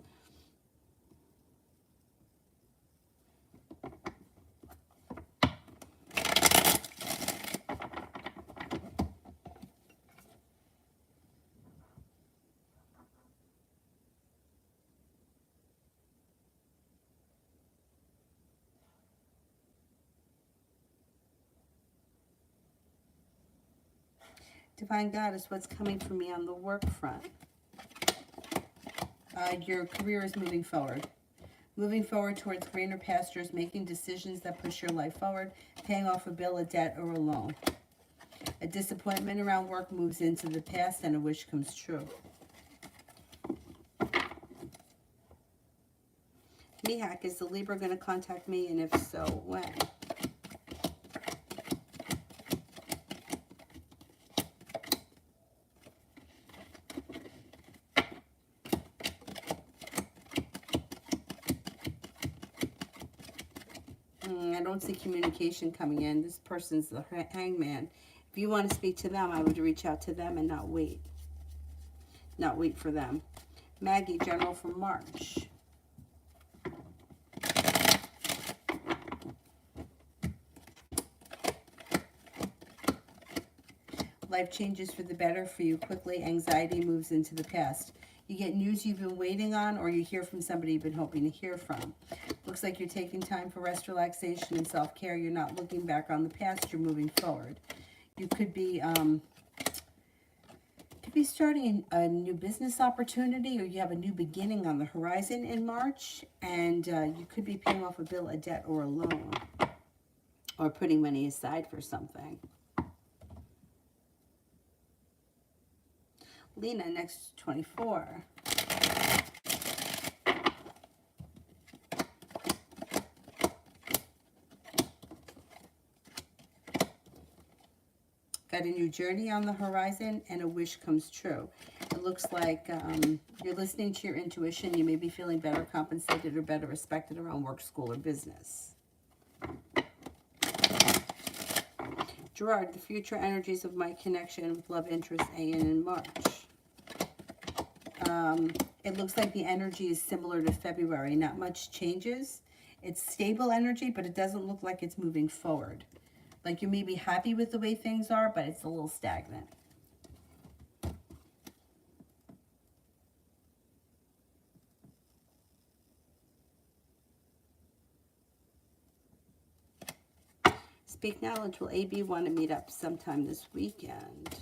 Divine Goddess, what's coming for me on the work front? Your career is moving forward. Moving forward towards greener pastures, making decisions that push your life forward, paying off a bill, a debt, or a loan. A disappointment around work moves into the past and a wish comes true. Mihak, is the Libra going to contact me, and if so, when? I don't see communication coming in. This person's the hangman. If you want to speak to them, I would reach out to them and not wait. Not wait for them. Maggie, general for March. Life changes for the better for you quickly. Anxiety moves into the past. You get news you've been waiting on, or you hear from somebody you've been hoping to hear from. Looks like you're taking time for rest, relaxation, and self-care. You're not looking back on the past. You're moving forward. You could be starting a new business opportunity, or you have a new beginning on the horizon in March, and you could be paying off a bill, a debt, or a loan, or putting money aside for something. Lena, next 24. Got a new journey on the horizon and a wish comes true. It looks like you're listening to your intuition. You may be feeling better compensated or better respected around work, school, or business. Gerard, the future energies of my connection with love interest AN in March. It looks like the energy is similar to February. Not much changes. It's stable energy, but it doesn't look like it's moving forward. Like you may be happy with the way things are, but it's a little stagnant. Speak Knowledge, will AB want to meet up sometime this weekend?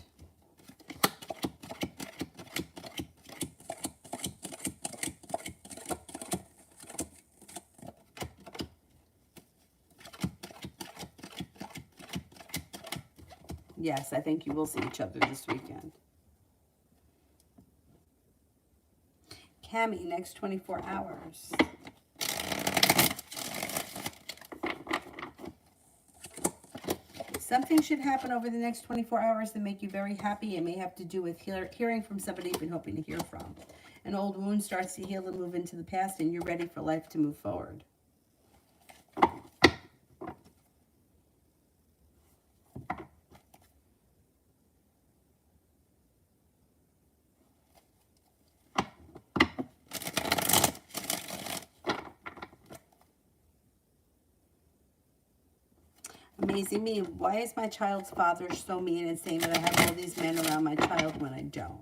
Yes, I think you will see each other this weekend. Cami, next 24 hours. Something should happen over the next 24 hours that make you very happy. It may have to do with hearing from somebody you've been hoping to hear from. An old wound starts to heal and move into the past, and you're ready for life to move forward. Amazing me. Why is my child's father so mean and saying that I have all these men around my child when I don't?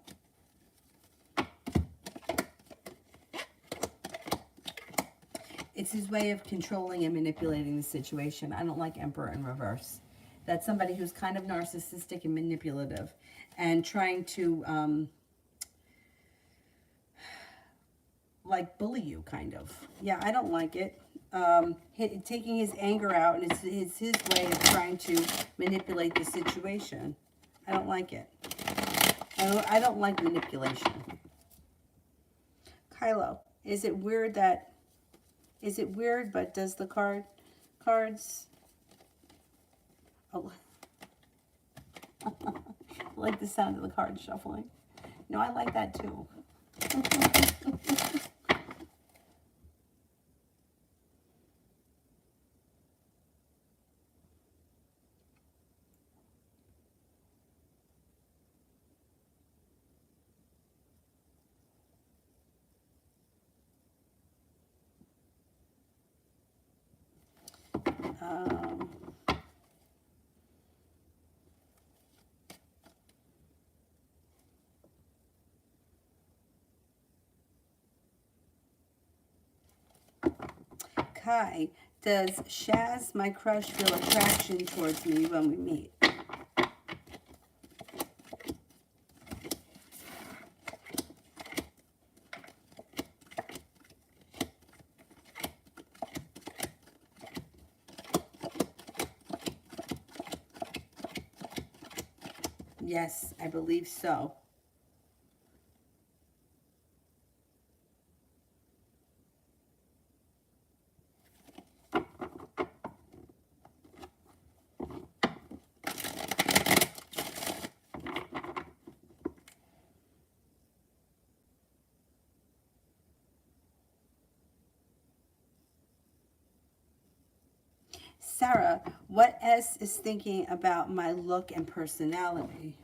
It's his way of controlling and manipulating the situation. I don't like Emperor in reverse. That's somebody who's kind of narcissistic and manipulative and trying to, like, bully you, kind of. Yeah, I don't like it. Taking his anger out, and it's his way of trying to manipulate the situation. I don't like it. I don't like manipulation. Kylo, is it weird but does the cards oh, I like the sound of the cards shuffling. No, I like that too. Kai, does Shaz, my crush, feel attraction towards me when we meet? Yes, I believe so. Sarah, what S is thinking about my look and personality?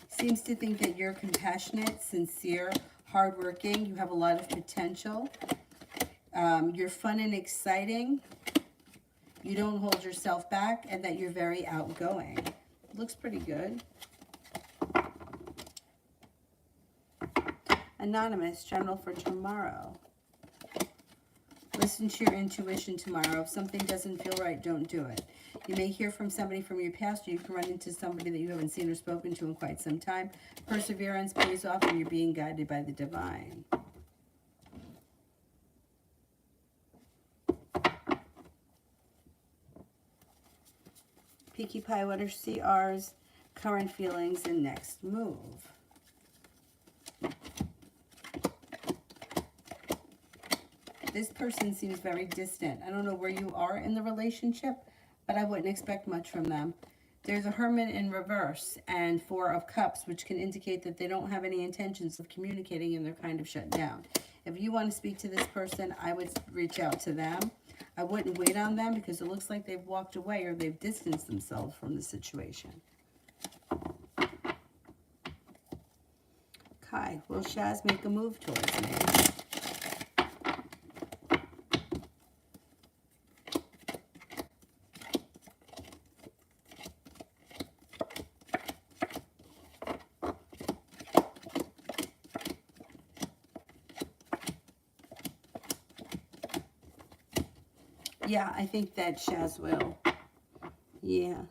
Seems to think that you're compassionate, sincere, hardworking. You have a lot of potential. You're fun and exciting. You don't hold yourself back, and that you're very outgoing. Looks pretty good. Anonymous, general for tomorrow. Listen to your intuition tomorrow. If something doesn't feel right, don't do it. You may hear from somebody from your past, or you can run into somebody that you haven't seen or spoken to in quite some time. Perseverance pays off, and you're being guided by the divine. Peaky Pie, what are CR's current feelings and next move? This person seems very distant. I don't know where you are in the relationship, but I wouldn't expect much from them. There's a Hermit in reverse and Four of Cups, which can indicate that they don't have any intentions of communicating and they're kind of shut down. If you want to speak to this person, I would reach out to them. I wouldn't wait on them because it looks like they've walked away or they've distanced themselves from the situation. Kai, will Shaz make a move towards me? Yeah, I think that Shaz will. Yeah.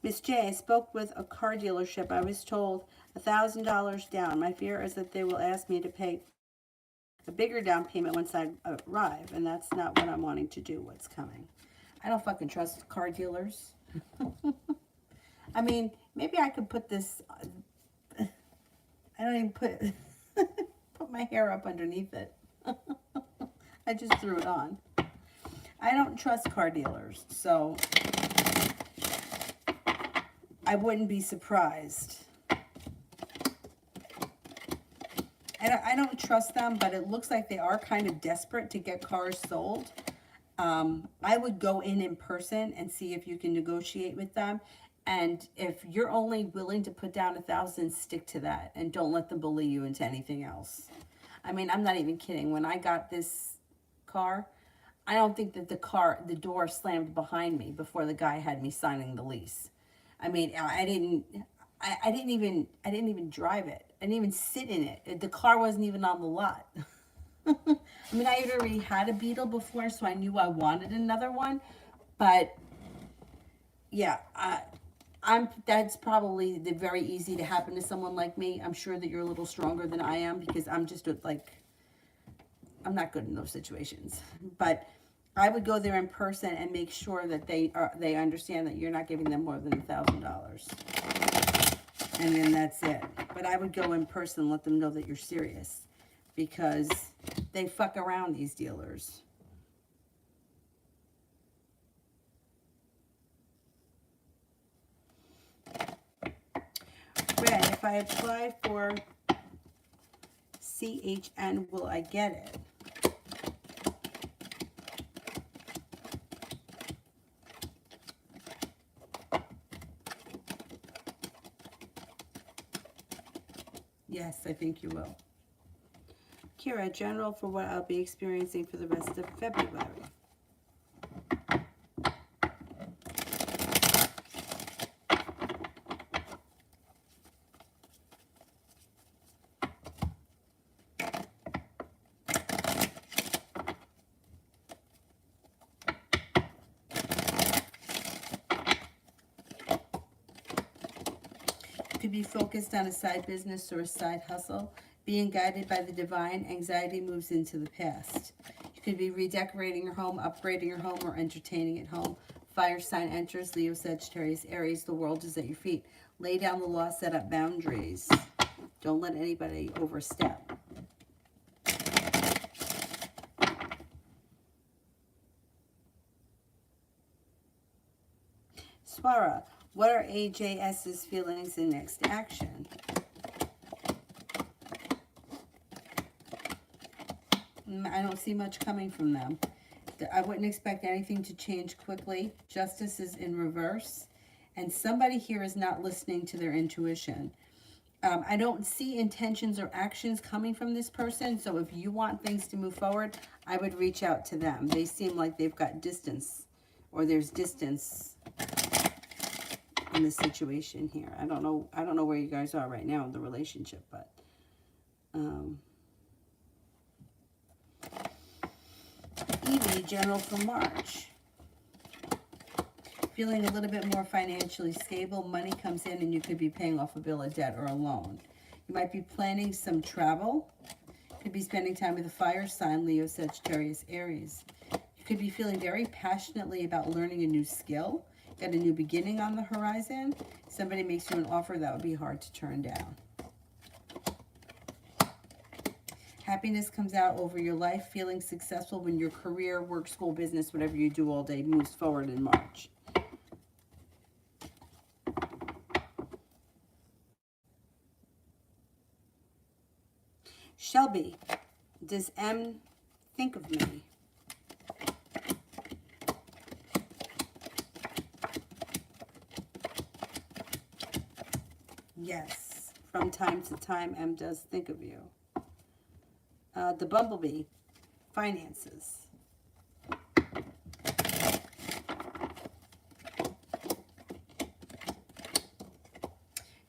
Miss J, I spoke with a car dealership. I was told $1,000 down. My fear is that they will ask me to pay a bigger down payment once I arrive, and that's not what I'm wanting to do. What's coming? I don't fucking trust car dealers. I mean, maybe I could put this. I don't even put my hair up underneath it. I just threw it on. I don't trust car dealers, so I wouldn't be surprised. I don't trust them, but it looks like they are kind of desperate to get cars sold. I would go in person and see if you can negotiate with them. And if you're only willing to put down 1,000, stick to that and don't let them bully you into anything else. I mean, I'm not even kidding. When I got this car, I don't think that the door slammed behind me before the guy had me signing the lease. I mean, I didn't even drive it. I didn't even sit in it. The car wasn't even on the lot. I mean, I had already had a Beetle before, so I knew I wanted another one. But yeah, that's probably very easy to happen to someone like me. I'm sure that you're a little stronger than I am, because I'm just like, I'm not good in those situations. But I would go there in person and make sure that they understand that you're not giving them more than $1,000. And then that's it. But I would go in person and let them know that you're serious, because they fuck around, these dealers. Red, if I apply for CHN, will I get it? Yes, I think you will. Kira, general for what I'll be experiencing for the rest of February. Could be focused on a side business or a side hustle. Being guided by the divine, anxiety moves into the past. You could be redecorating your home, upgrading your home, or entertaining at home. Fire sign enters, Leo, Sagittarius, Aries. The world is at your feet. Lay down the law, set up boundaries. Don't let anybody overstep. Swara, what are AJS's feelings and next action? I don't see much coming from them. I wouldn't expect anything to change quickly. Justice is in reverse. And somebody here is not listening to their intuition. I don't see intentions or actions coming from this person. So if you want things to move forward, I would reach out to them. They seem like they've got distance, or there's distance in the situation here. I don't know where you guys are right now in the relationship, but Evie, general for March. Feeling a little bit more financially stable. Money comes in and you could be paying off a bill of debt or a loan. You might be planning some travel. Could be spending time with a fire sign, Leo, Sagittarius, Aries. You could be feeling very passionately about learning a new skill. Got a new beginning on the horizon. Somebody makes you an offer that would be hard to turn down. Happiness comes out over your life. Feeling successful when your career, work, school, business, whatever you do all day moves forward in March. Shelby, does M think of me? Yes, from time to time, M does think of you. The Bumblebee, finances.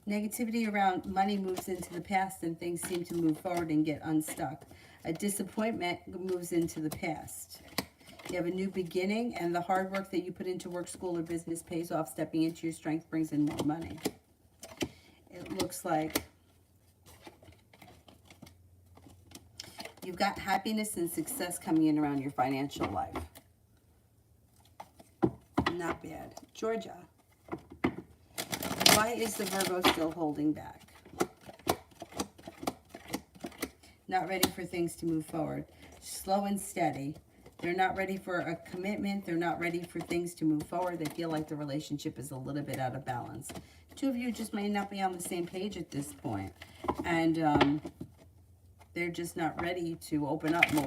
Negativity around money moves into the past and things seem to move forward and get unstuck. A disappointment moves into the past. You have a new beginning, and the hard work that you put into work, school, or business pays off. Stepping into your strength brings in more money. It looks like you've got happiness and success coming in around your financial life. Not bad. Georgia. Why is the Virgo still holding back? Not ready for things to move forward. Slow and steady. They're not ready for a commitment. They're not ready for things to move forward. They feel like the relationship is a little bit out of balance. Two of you just may not be on the same page at this point. And they're just not ready to open up more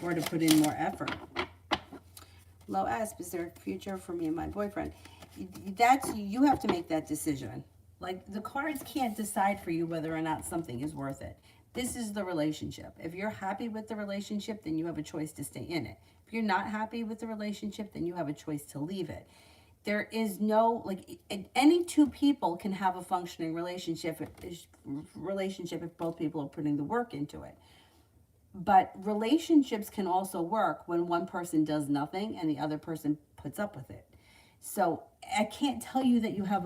or to put in more effort. Low Asp, is there a future for me and my boyfriend? you have to make that decision. Like, the cards can't decide for you whether or not something is worth it. This is the relationship. If you're happy with the relationship, then you have a choice to stay in it. If you're not happy with the relationship, then you have a choice to leave it. There is no, like, any two people can have a functioning relationship if both people are putting the work into it. But relationships can also work when one person does nothing and the other person puts up with it. So I can't tell you that you have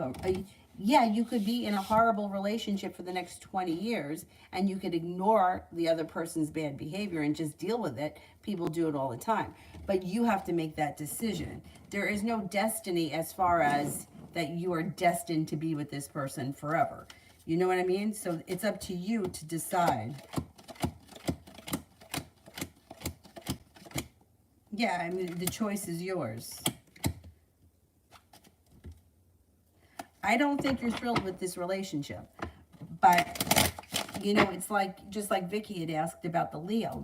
yeah, you could be in a horrible relationship for the next 20 years and you could ignore the other person's bad behavior and just deal with it. People do it all the time. But you have to make that decision. There is no destiny as far as that you are destined to be with this person forever. You know what I mean? So it's up to you to decide. Yeah, I mean, the choice is yours. I don't think you're thrilled with this relationship, but you know, it's like, just like Vicky had asked about the Leo,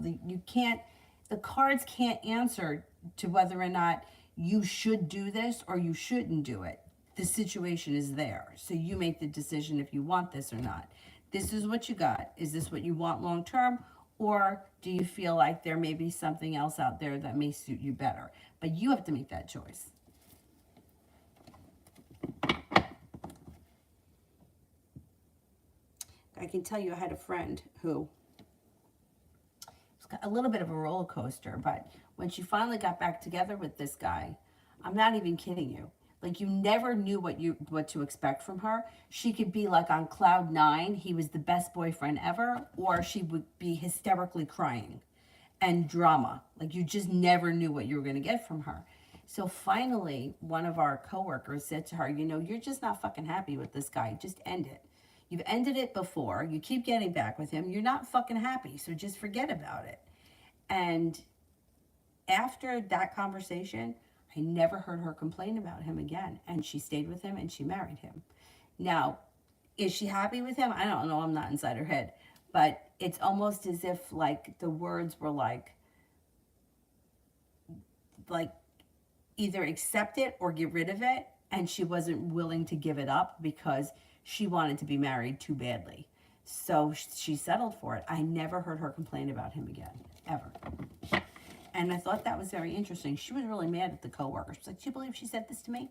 the cards can't answer to whether or not you should do this or you shouldn't do it. The situation is there. So you make the decision if you want this or not. This is what you got. Is this what you want long term? Or do you feel like there may be something else out there that may suit you better? But you have to make that choice. I can tell you I had a friend who was a little bit of a roller coaster, but when she finally got back together with this guy, I'm not even kidding you. Like, you never knew what to expect from her. She could be like on cloud 9, he was the best boyfriend ever, or she would be hysterically crying and drama. Like, you just never knew what you were going to get from her. So finally, one of our coworkers said to her, you know, you're just not fucking happy with this guy. Just end it. You've ended it before. You keep getting back with him. You're not fucking happy. So just forget about it. And after that conversation, I never heard her complain about him again. And she stayed with him and she married him. Now, is she happy with him? I don't know. I'm not inside her head. But it's almost as if, like, the words were like either accept it or get rid of it. And she wasn't willing to give it up because she wanted to be married too badly. So she settled for it. I never heard her complain about him again, ever. And I thought that was very interesting. She was really mad at the coworker. She's like, do you believe she said this to me?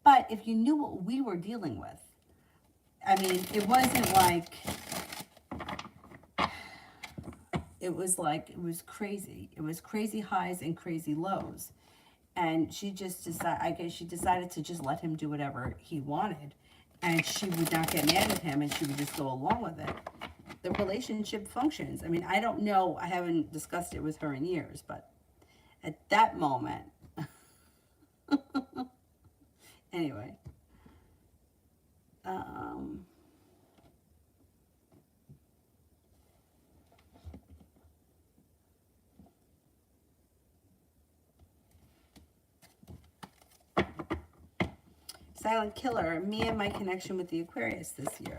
But if you knew what we were dealing with, I mean, it wasn't like, it was crazy. It was crazy highs and crazy lows. And she just decided, I guess she decided to just let him do whatever he wanted. And she would not get mad at him and she would just go along with it. The relationship functions. I mean, I don't know. I haven't discussed it with her in years, but at that moment, anyway. Silent Killer, me and my connection with the Aquarius this year.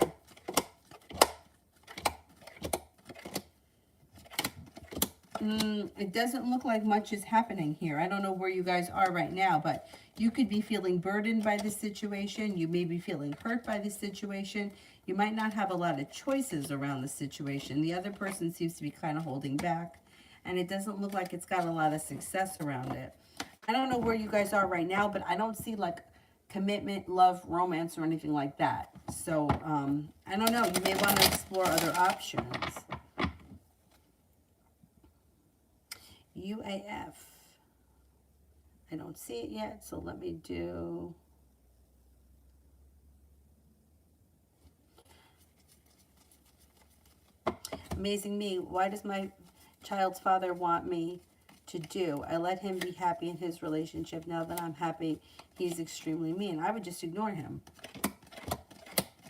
It doesn't look like much is happening here. I don't know where you guys are right now, but you could be feeling burdened by this situation. You may be feeling hurt by this situation. You might not have a lot of choices around the situation. The other person seems to be kind of holding back, and it doesn't look like it's got a lot of success around it. I don't know where you guys are right now, but I don't see like commitment, love, romance, or anything like that. So, I don't know. You may want to explore other options. UAF. I don't see it yet, so let me do... Amazing Me. Why does my child's father want me to do? I let him be happy in his relationship. Now that I'm happy, he's extremely mean. I would just ignore him.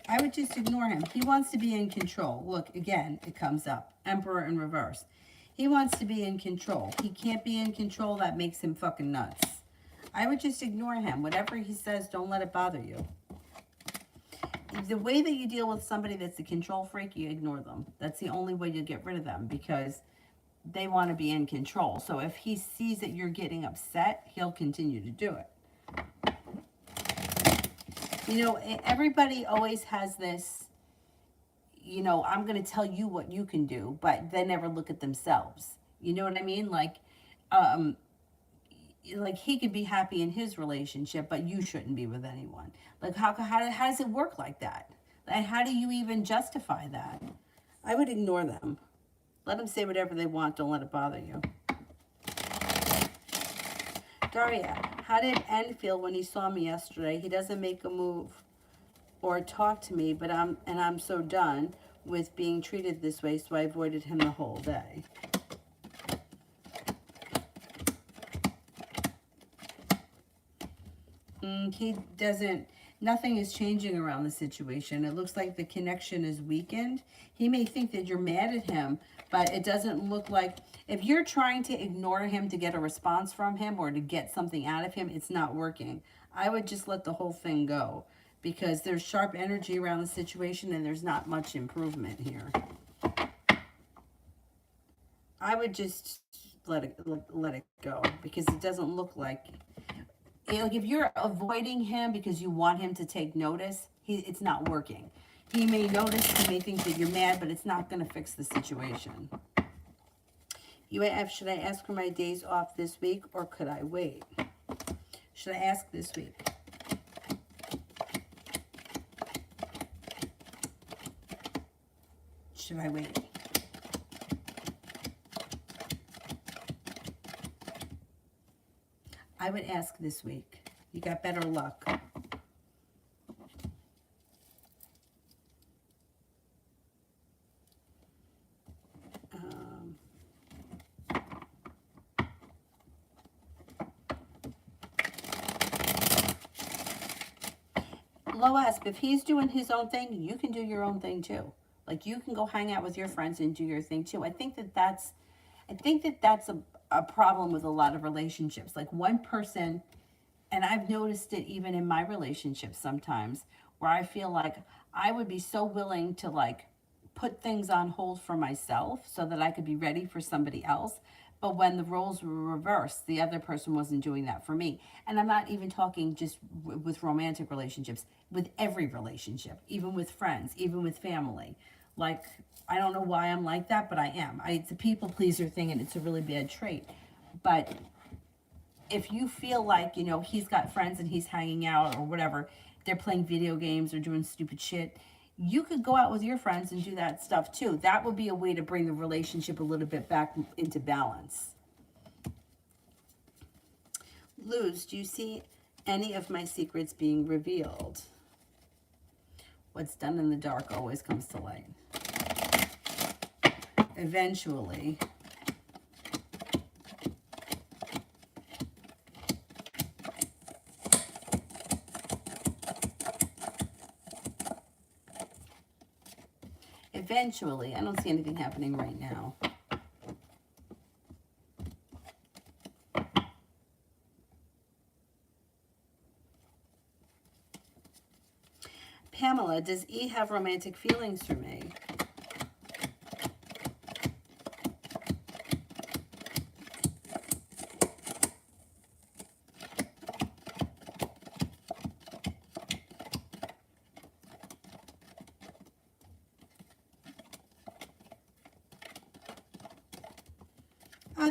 I would just ignore him. He wants to be in control. Look, again, it comes up. Emperor in reverse. He wants to be in control. He can't be in control. That makes him fucking nuts. I would just ignore him. Whatever he says, don't let it bother you. The way that you deal with somebody that's a control freak, you ignore them. That's the only way you get rid of them, because they want to be in control. So if he sees that you're getting upset, he'll continue to do it. You know, everybody always has this, you know, I'm going to tell you what you can do, but they never look at themselves. You know what I mean? Um, like he could be happy in his relationship, but you shouldn't be with anyone. Like, how does it work like that? And how do you even justify that? I would ignore them. Let them say whatever they want. Don't let it bother you. Daria, how did N feel when he saw me yesterday? He doesn't make a move or talk to me, but I'm so done with being treated this way, so I avoided him the whole day. He doesn't, nothing is changing around the situation. It looks like the connection is weakened. He may think that you're mad at him, but it doesn't look like, if you're trying to ignore him to get a response from him or to get something out of him, it's not working. I would just let the whole thing go because there's sharp energy around the situation and there's not much improvement here. I would just let it go because it doesn't look like if you're avoiding him because you want him to take notice, it's not working. He may notice, he may think that you're mad, but it's not going to fix the situation. UAF, should I ask for my days off this week or could I wait? Should I ask this week? Should I wait? I would ask this week. You got better luck. Loasp, if he's doing his own thing, you can do your own thing too. Like you can go hang out with your friends and do your thing too. I think that that's a problem with a lot of relationships. Like one person, and I've noticed it even in my relationships sometimes, where I feel like I would be so willing to like put things on hold for myself so that I could be ready for somebody else. But when the roles were reversed, the other person wasn't doing that for me. And I'm not even talking just with romantic relationships, with every relationship, even with friends, even with family. Like, I don't know why I'm like that, but I am. It's a people pleaser thing and it's a really bad trait. But if you feel like, you know, he's got friends and he's hanging out or whatever, they're playing video games or doing stupid shit, you could go out with your friends and do that stuff too. That would be a way to bring the relationship a little bit back into balance. Luz, do you see any of my secrets being revealed? What's done in the dark always comes to light. Eventually. Eventually. I don't see anything happening right now. Pamela, does E have romantic feelings for me?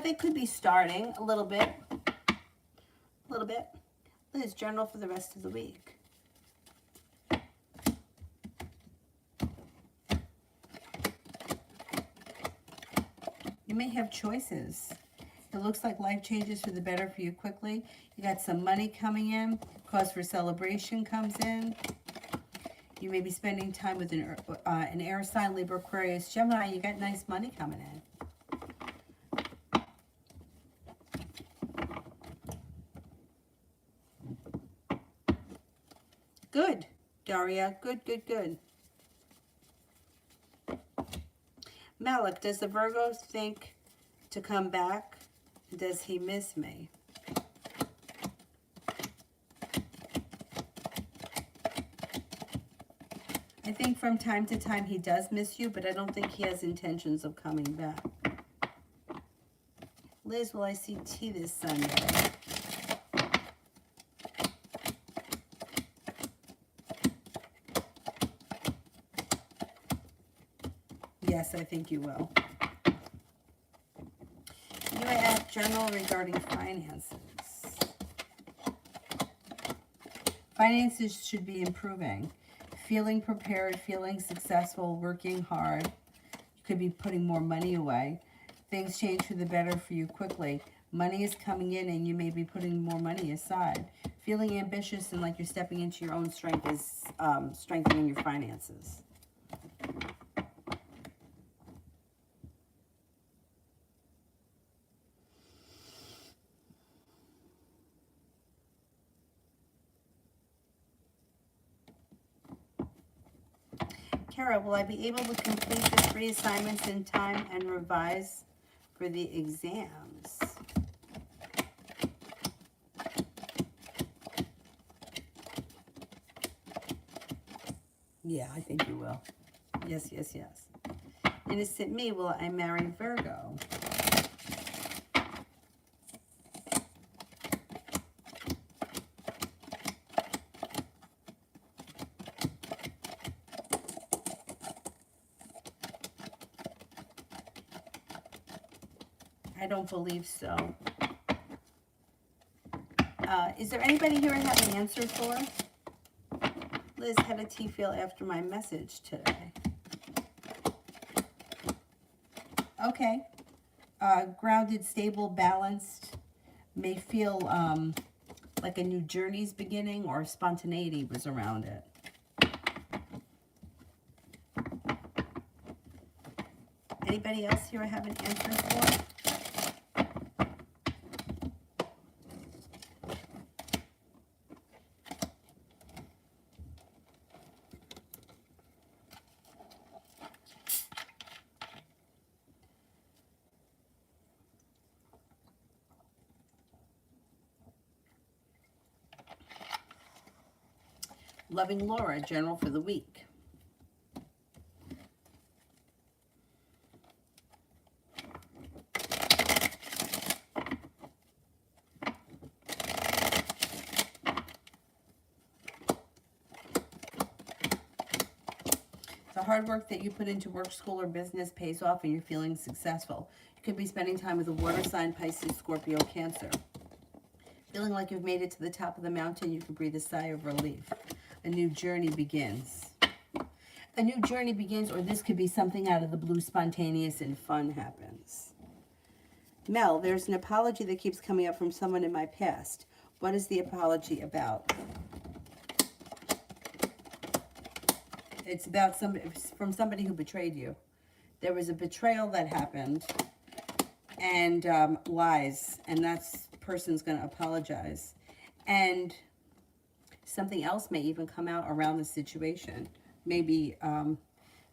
They could be starting a little bit. A little bit. Liz, journal for the rest of the week. You may have choices. It looks like life changes for the better for you quickly. You got some money coming in. Cause for celebration comes in. You may be spending time with an air sign, Libra, Aquarius, Gemini. You got nice money coming in. Good, Daria. Good, good, good. Malik, does the Virgo think to come back? Does he miss me? I think from time to time he does miss you, but I don't think he has intentions of coming back. Liz, will I see T this Sunday? Yes, I think you will. You have journal regarding finances. Finances should be improving. Feeling prepared, feeling successful, working hard. You could be putting more money away. Things change for the better for you quickly. Money is coming in and you may be putting more money aside. Feeling ambitious and like you're stepping into your own strength is strengthening your finances. Kara, will I be able to complete the 3 assignments in time and revise for the exams? Yeah, I think you will. Yes, yes, yes. Innocent me, will I marry Virgo? I don't believe so. Is there anybody here I have an answer for? Liz, how did T feel after my message today? Okay. Grounded, stable, balanced. May feel like a new journey's beginning or spontaneity was around it. Anybody else here I have an answer for? Loving Laura, general for the week. The hard work that you put into work, school, or business pays off and you're feeling successful. You could be spending time with a water sign, Pisces, Scorpio, Cancer. Feeling like you've made it to the top of the mountain, you can breathe a sigh of relief. A new journey begins. A new journey begins, or this could be something out of the blue, spontaneous and fun happens. Mel, there's an apology that keeps coming up from someone in my past. What is the apology about? It's about from somebody who betrayed you. There was a betrayal that happened, and lies, and that person's going to apologize. And something else may even come out around the situation. Maybe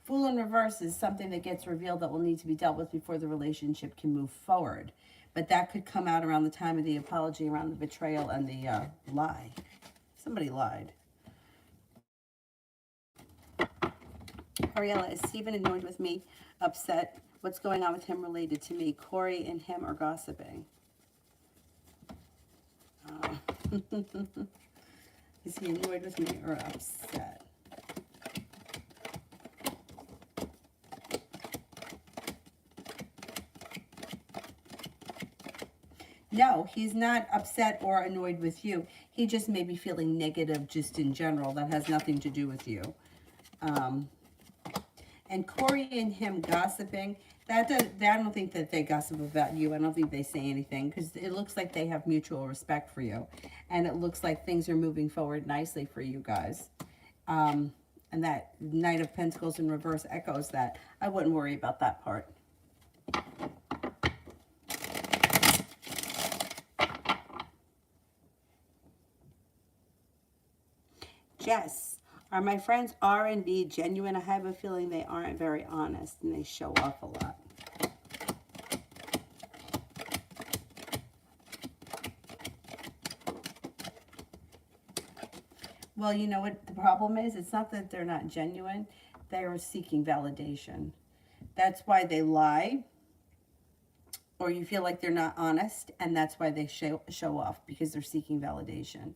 Fool in reverse is something that gets revealed that will need to be dealt with before the relationship can move forward. But that could come out around the time of the apology, around the betrayal and the lie. Somebody lied. Ariella, is Stephen annoyed with me, upset? What's going on with him related to me? Corey and him are gossiping. Is he annoyed with me or upset? No, he's not upset or annoyed with you. He just may be feeling negative just in general. That has nothing to do with you. And Corey and him gossiping, I don't think that they gossip about you. I don't think they say anything because it looks like they have mutual respect for you. And it looks like things are moving forward nicely for you guys. And that Knight of Pentacles in reverse echoes that. I wouldn't worry about that part. Jess, are my friends R and B genuine? I have a feeling they aren't very honest and they show off a lot. Well, you know what the problem is? It's not that they're not genuine. They are seeking validation. That's why they lie. Or you feel like they're not honest, and that's why they show off, because they're seeking validation.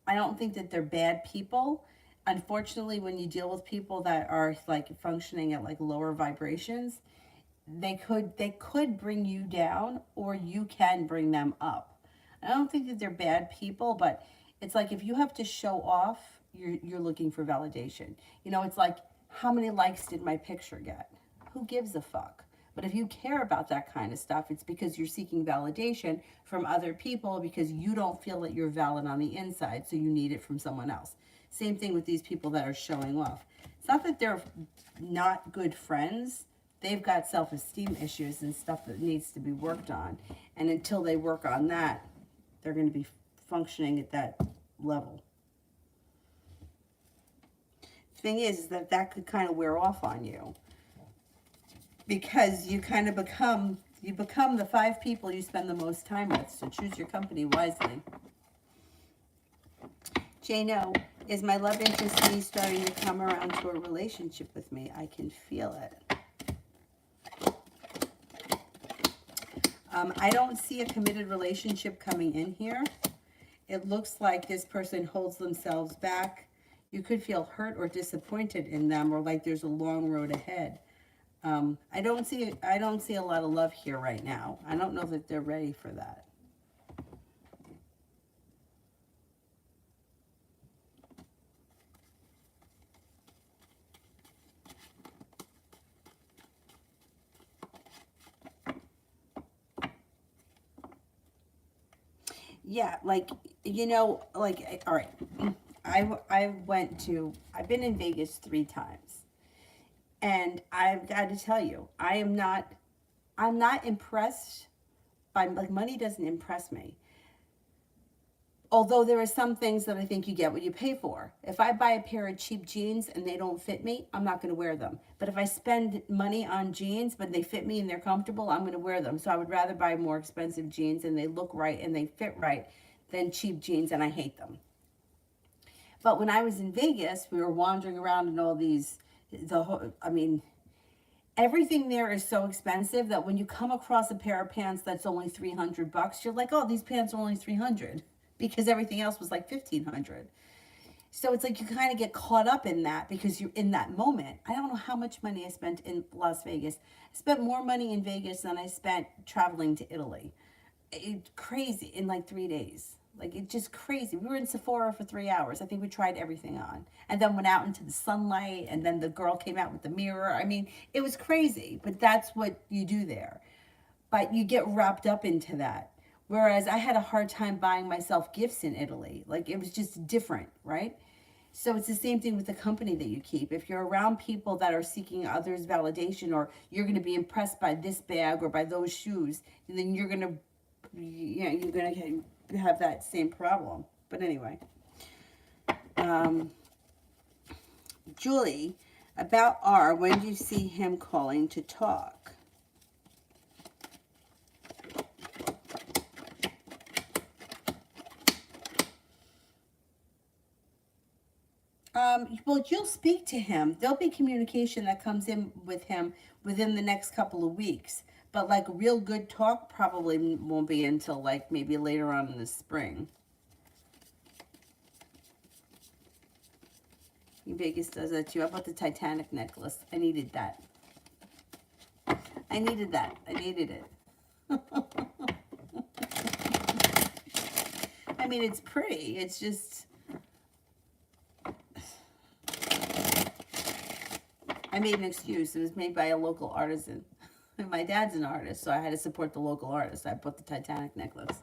I don't think that they're bad people. unfortunately, when you deal with people that are like functioning at like lower vibrations, they could bring you down, or you can bring them up. I don't think that they're bad people, but it's like if you have to show off, you're looking for validation. You know, it's like, how many likes did my picture get? Who gives a fuck? But if you care about that kind of stuff, it's because you're seeking validation from other people because you don't feel that you're valid on the inside, so you need it from someone else. Same thing with these people that are showing off. It's not that they're not good friends. They've got self-esteem issues and stuff that needs to be worked on. And until they work on that, they're going to be functioning at that level. Thing is that that could kind of wear off on you, because you kind of become the 5 people you spend the most time with. So choose your company wisely. Jano, is my love interest me starting to come around to a relationship with me? I can feel it. I don't see a committed relationship coming in here. It looks like this person holds themselves back. You could feel hurt or disappointed in them, or like there's a long road ahead. I don't see a lot of love here right now. I don't know that they're ready for that. Yeah, like, you know, like, all right. I've been in Vegas 3 times. And I've got to tell you, I'm not impressed by, like, money doesn't impress me. Although there are some things that I think you get what you pay for. If I buy a pair of cheap jeans and they don't fit me, I'm not going to wear them. But if I spend money on jeans, but they fit me and they're comfortable, I'm going to wear them. So I would rather buy more expensive jeans and they look right and they fit right than cheap jeans, and I hate them. But when I was in Vegas, we were wandering around in all these, everything there is so expensive that when you come across a pair of pants that's only $300, you're like, oh, these pants are only $300, because everything else was like $1,500. So it's like you kind of get caught up in that because you're in that moment. I don't know how much money I spent in Las Vegas. I spent more money in Vegas than I spent traveling to Italy. It's crazy, in like 3 days. Like, it's just crazy. We were in Sephora for 3 hours. I think we tried everything on. And then went out into the sunlight, and then the girl came out with the mirror. I mean, it was crazy, but that's what you do there. But you get wrapped up into that. Whereas I had a hard time buying myself gifts in Italy. Like, it was just different, right? So it's the same thing with the company that you keep. If you're around people that are seeking others' validation, or you're going to be impressed by this bag or by those shoes, then you're going to, you're going to have that same problem. But anyway, Julie, about R, when do you see him calling to talk? Well, you'll speak to him. There'll be communication that comes in with him within the next couple of weeks. But like real good talk probably won't be until like maybe later on in the spring. Vegas does that too. How about the Titanic necklace? I needed that. I needed that. I needed it. I mean, it's pretty. It's just... I made an excuse. It was made by a local artisan. And my dad's an artist, so I had to support the local artist. I bought the Titanic necklace.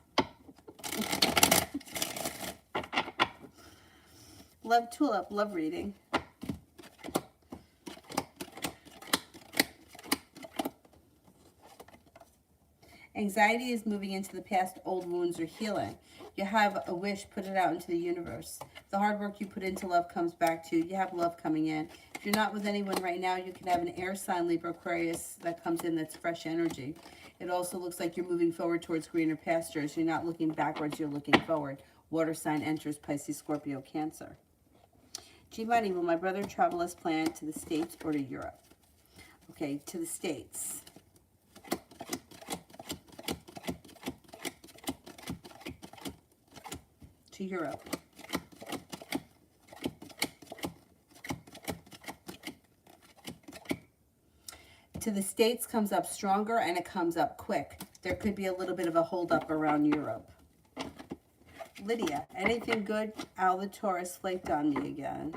Love Tulip. Love reading. Anxiety is moving into the past. Old wounds are healing. You have a wish, put it out into the universe. The hard work you put into love comes back to you. You have love coming in. If you're not with anyone right now, you can have an air sign, Libra, Aquarius, that comes in that's fresh energy. It also looks like you're moving forward towards greener pastures. You're not looking backwards, you're looking forward. Water sign enters, Pisces, Scorpio, Cancer. Gemini, will my brother travel as planned to the States or to Europe? Okay, to the States. To Europe. to the States comes up stronger and it comes up quick. There could be a little bit of a holdup around Europe. Lydia, anything good? Al the Taurus flaked on me again.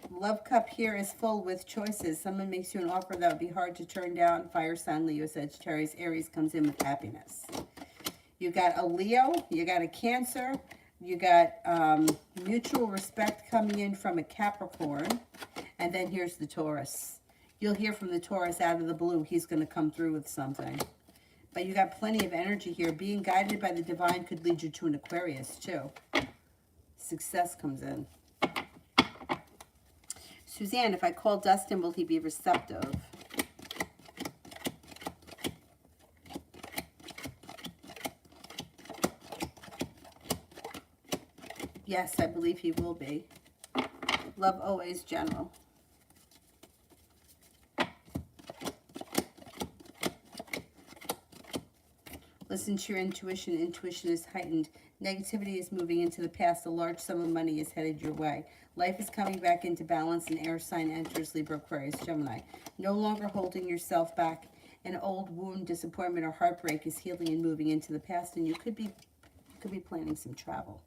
Love cup here is full with choices. Someone makes you an offer that would be hard to turn down. Fire sign, Leo, Sagittarius, Aries comes in with happiness. You got a Leo, you got a Cancer, you got mutual respect coming in from a Capricorn, and then here's the Taurus. You'll hear from the Taurus out of the blue. He's going to come through with something. But you got plenty of energy here. Being guided by the divine could lead you to an Aquarius, too. Success comes in. Suzanne, if I call Dustin, will he be receptive? Yes, I believe he will be. Love always, General. Listen to your intuition. Intuition is heightened. Negativity is moving into the past. A large sum of money is headed your way. Life is coming back into balance. An air sign enters Libra, Aquarius, Gemini. No longer holding yourself back. An old wound, disappointment, or heartbreak is healing and moving into the past, and you could be planning some travel.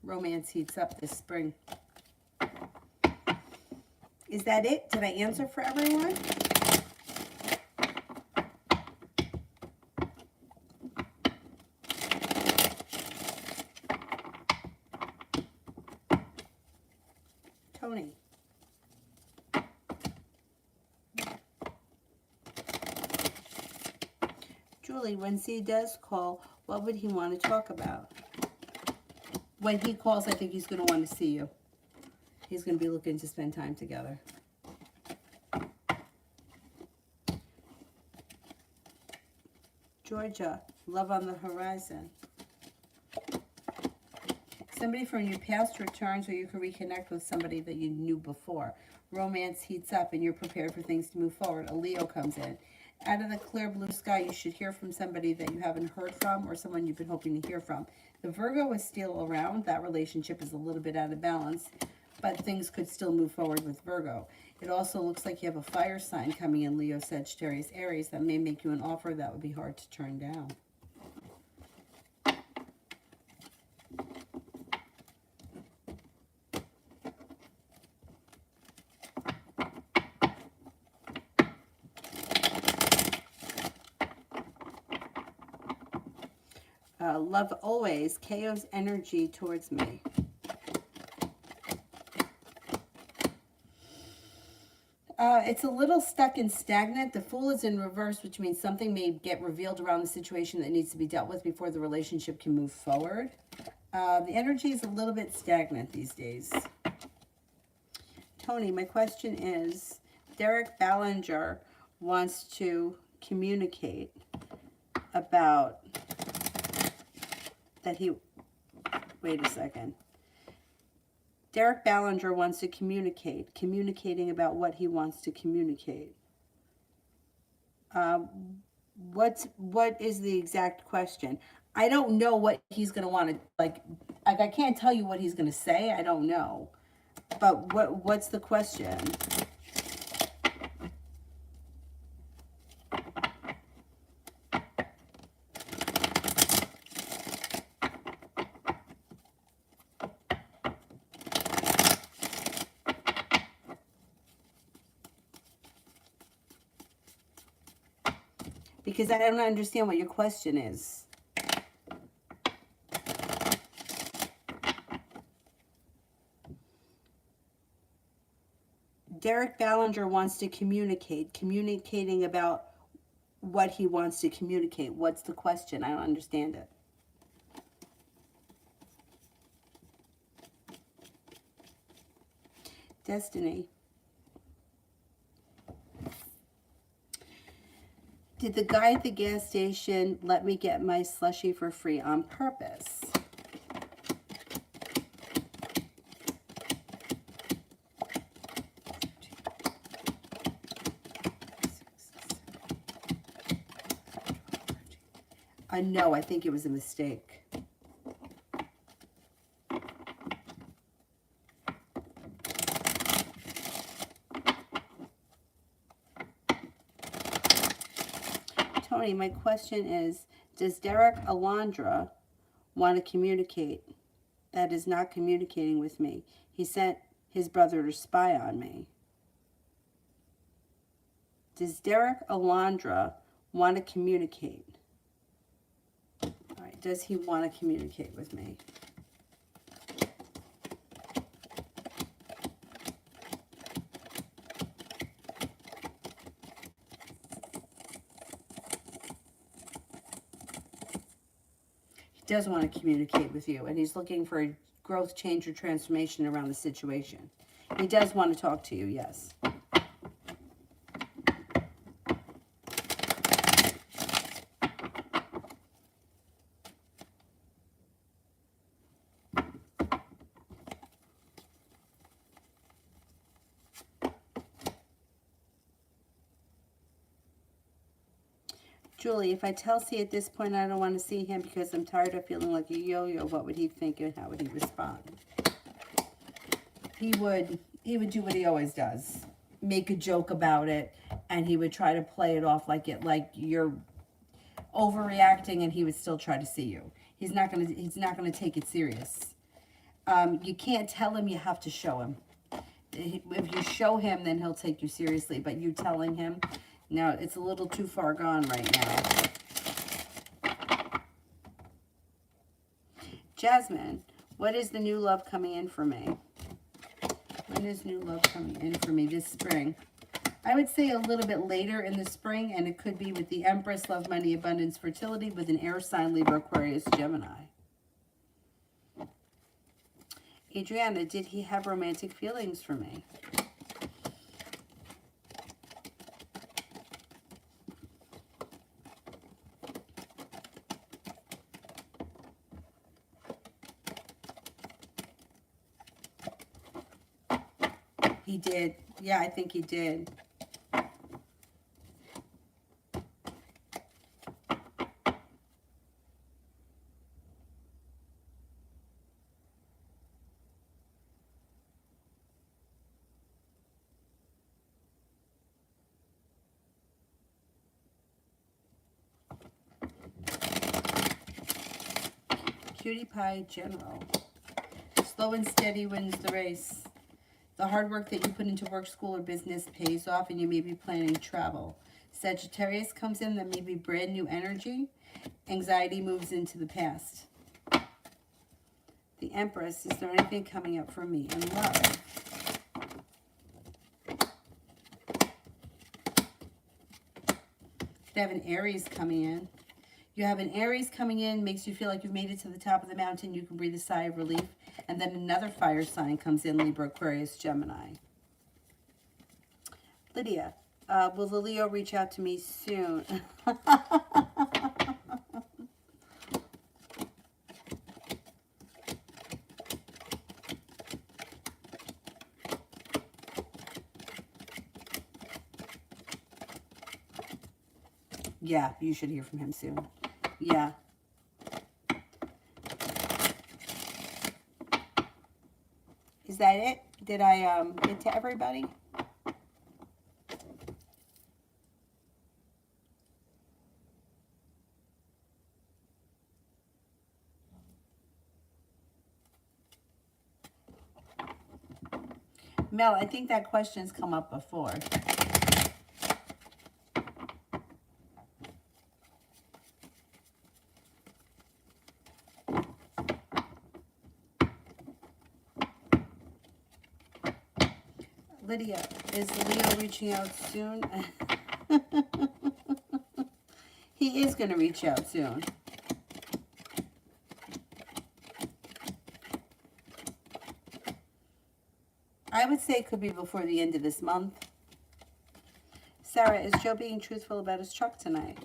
Romance heats up this spring. Is that it? Did I answer for everyone? Tony. Julie, when C does call, what would he want to talk about? When he calls, I think he's going to want to see you. He's going to be looking to spend time together. Georgia, love on the horizon. Somebody from your past returns, or you can reconnect with somebody that you knew before. Romance heats up and you're prepared for things to move forward. A Leo comes in. Out of the clear blue sky, you should hear from somebody that you haven't heard from, or someone you've been hoping to hear from. The Virgo is still around. That relationship is a little bit out of balance, but things could still move forward with Virgo. It also looks like you have a fire sign coming in, Leo, Sagittarius, Aries, that may make you an offer that would be hard to turn down. Love always, chaos energy towards me. It's a little stuck and stagnant. The Fool is in reverse, which means something may get revealed around the situation that needs to be dealt with before the relationship can move forward. The energy is a little bit stagnant these days. Tony, my question is, Derek Ballinger wants to communicate about that he, wait a second. Derek Ballinger wants to communicating about what he wants to communicate. What is the exact question? I don't know what he's going to want to, like I can't tell you what he's going to say. I don't know. But what's the question? Because I don't understand what your question is. Derek Ballinger wants to communicating about what he wants to communicate. What's the question? I don't understand it. Destiny. Did the guy at the gas station let me get my slushie for free on purpose? No, I think it was a mistake. Tony, my question is, does Derek Alondra want to communicate? That is not communicating with me. He sent his brother to spy on me. Does Derek Alondra want to communicate? All right, does he want to communicate with me? He does want to communicate with you, and he's looking for a growth, change, or transformation around the situation. He does want to talk to you, yes. Julie, if I tell C at this point I don't want to see him because I'm tired of feeling like a yo-yo, what would he think and how would he respond? He would do what he always does. Make a joke about it, and he would try to play it off like you're overreacting, and he would still try to see you. He's not gonna take it serious. You can't tell him, you have to show him. If you show him, then he'll take you seriously, but you telling him, no, it's a little too far gone right now. Jasmine, what is the new love coming in for me? When is new love coming in for me this spring? I would say a little bit later in the spring, and it could be with the Empress, love, money, abundance, fertility, with an air sign, Libra, Aquarius, Gemini. Adriana, did he have romantic feelings for me? He did. Yeah, I think he did. Cutie Pie General. Slow and steady wins the race. The hard work that you put into work, school, or business pays off, and you may be planning travel. Sagittarius comes in, that may be brand new energy. Anxiety moves into the past. The Empress, is there anything coming up for me in love? You have an Aries coming in. You have an Aries coming in, makes you feel like you've made it to the top of the mountain. You can breathe a sigh of relief. And then another fire sign comes in, Libra, Aquarius, Gemini. Lydia, will the Leo reach out to me soon? Yeah, you should hear from him soon. Yeah. Is that it? Did I get to everybody? Mel, I think that question's come up before. Lydia, is Leo reaching out soon? He is going to reach out soon. I would say it could be before the end of this month. Sarah, is Joe being truthful about his truck tonight?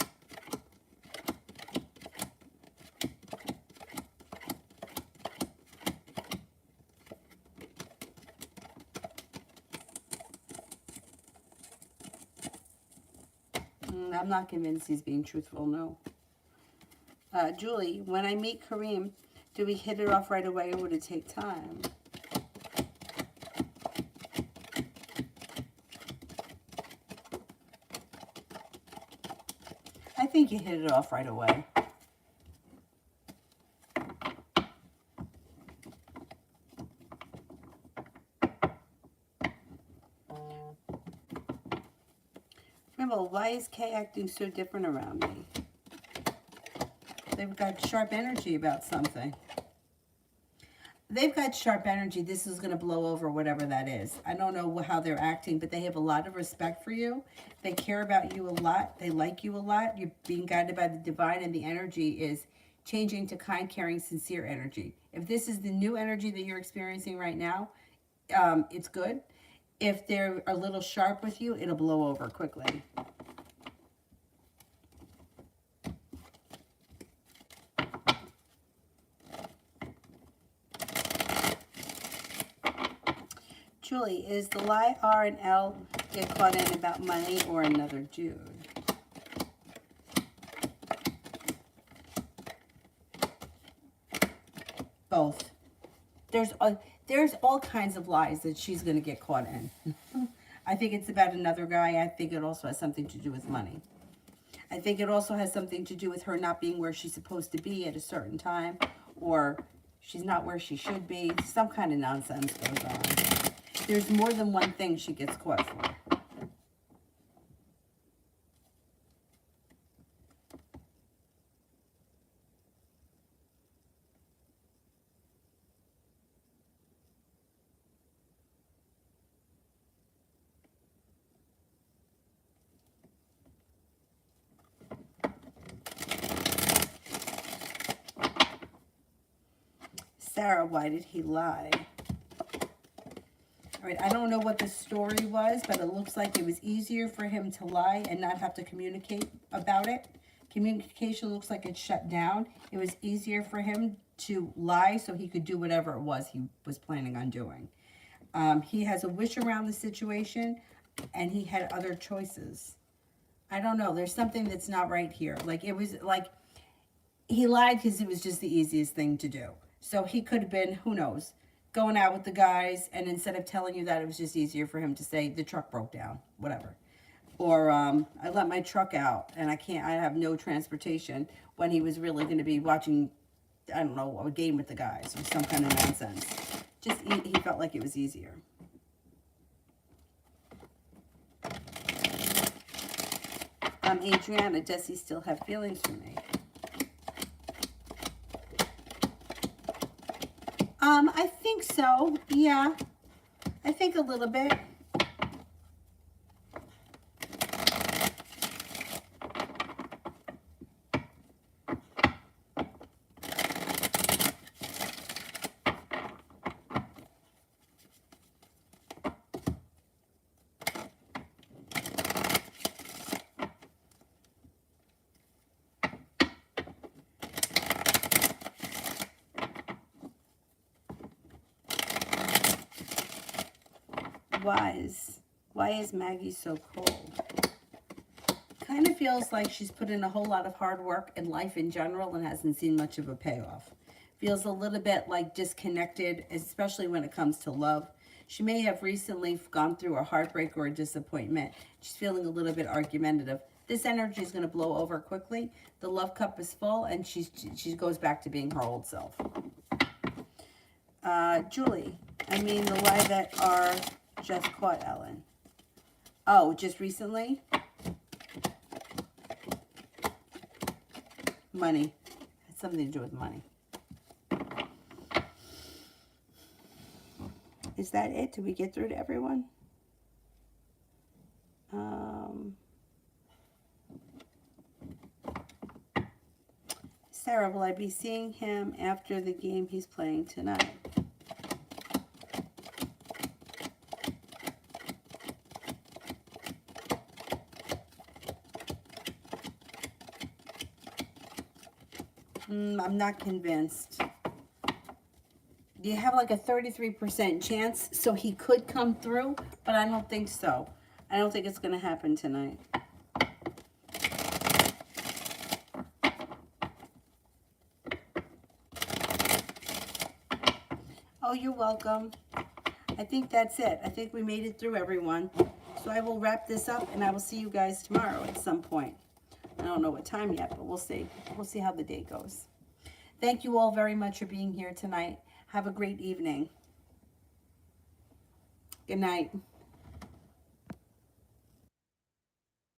I'm not convinced he's being truthful, no. Julie, when I meet Kareem, do we hit it off right away or would it take time? I think you hit it off right away. Remember, why is Kay acting so different around me? They've got sharp energy about something. They've got sharp energy. This is going to blow over, whatever that is. I don't know how they're acting, but they have a lot of respect for you. They care about you a lot. They like you a lot. You're being guided by the divine, and the energy is changing to kind, caring, sincere energy. If this is the new energy that you're experiencing right now, it's good. If they're a little sharp with you, it'll blow over quickly. Julie, is the lie R and L get caught in about money or another dude? Both. There's all kinds of lies that she's going to get caught in. I think it's about another guy. I think it also has something to do with money. I think it also has something to do with her not being where she's supposed to be at a certain time, or she's not where she should be. Some kind of nonsense goes on. There's more than one thing she gets caught for. Sarah, why did he lie? All right, I don't know what the story was, but it looks like it was easier for him to lie and not have to communicate about it. Communication looks like it's shut down. It was easier for him to lie so he could do whatever it was he was planning on doing. He has a wish around the situation, and he had other choices. I don't know. There's something that's not right here. Like, it was like he lied because it was just the easiest thing to do. So he could have been, who knows, going out with the guys, and instead of telling you that, it was just easier for him to say the truck broke down, whatever. Or I let my truck out and I have no transportation, when he was really going to be watching, I don't know, a game with the guys or some kind of nonsense. Just, he felt like it was easier. Adriana, does he still have feelings for me? I think so. Yeah. I think a little bit. Why is Maggie so cold? Kind of feels like she's put in a whole lot of hard work in life in general and hasn't seen much of a payoff. Feels a little bit like disconnected, especially when it comes to love. She may have recently gone through a heartbreak or a disappointment. She's feeling a little bit argumentative. This energy is going to blow over quickly. The love cup is full, and she goes back to being her old self. Julie, I mean the lie that are just caught Ellen. Oh, just recently? Money. It's something to do with money. Is that it? Did we get through to everyone? Sarah, will I be seeing him after the game he's playing tonight? I'm not convinced. You have like a 33% chance, so he could come through, but I don't think so. I don't think it's going to happen tonight. Oh, you're welcome. I think that's it. I think we made it through, everyone. So I will wrap this up, and I will see you guys tomorrow at some point. don't know what time yet, but we'll see. We'll see how the day goes. Thank you all very much for being here tonight. Have a great evening. Good night.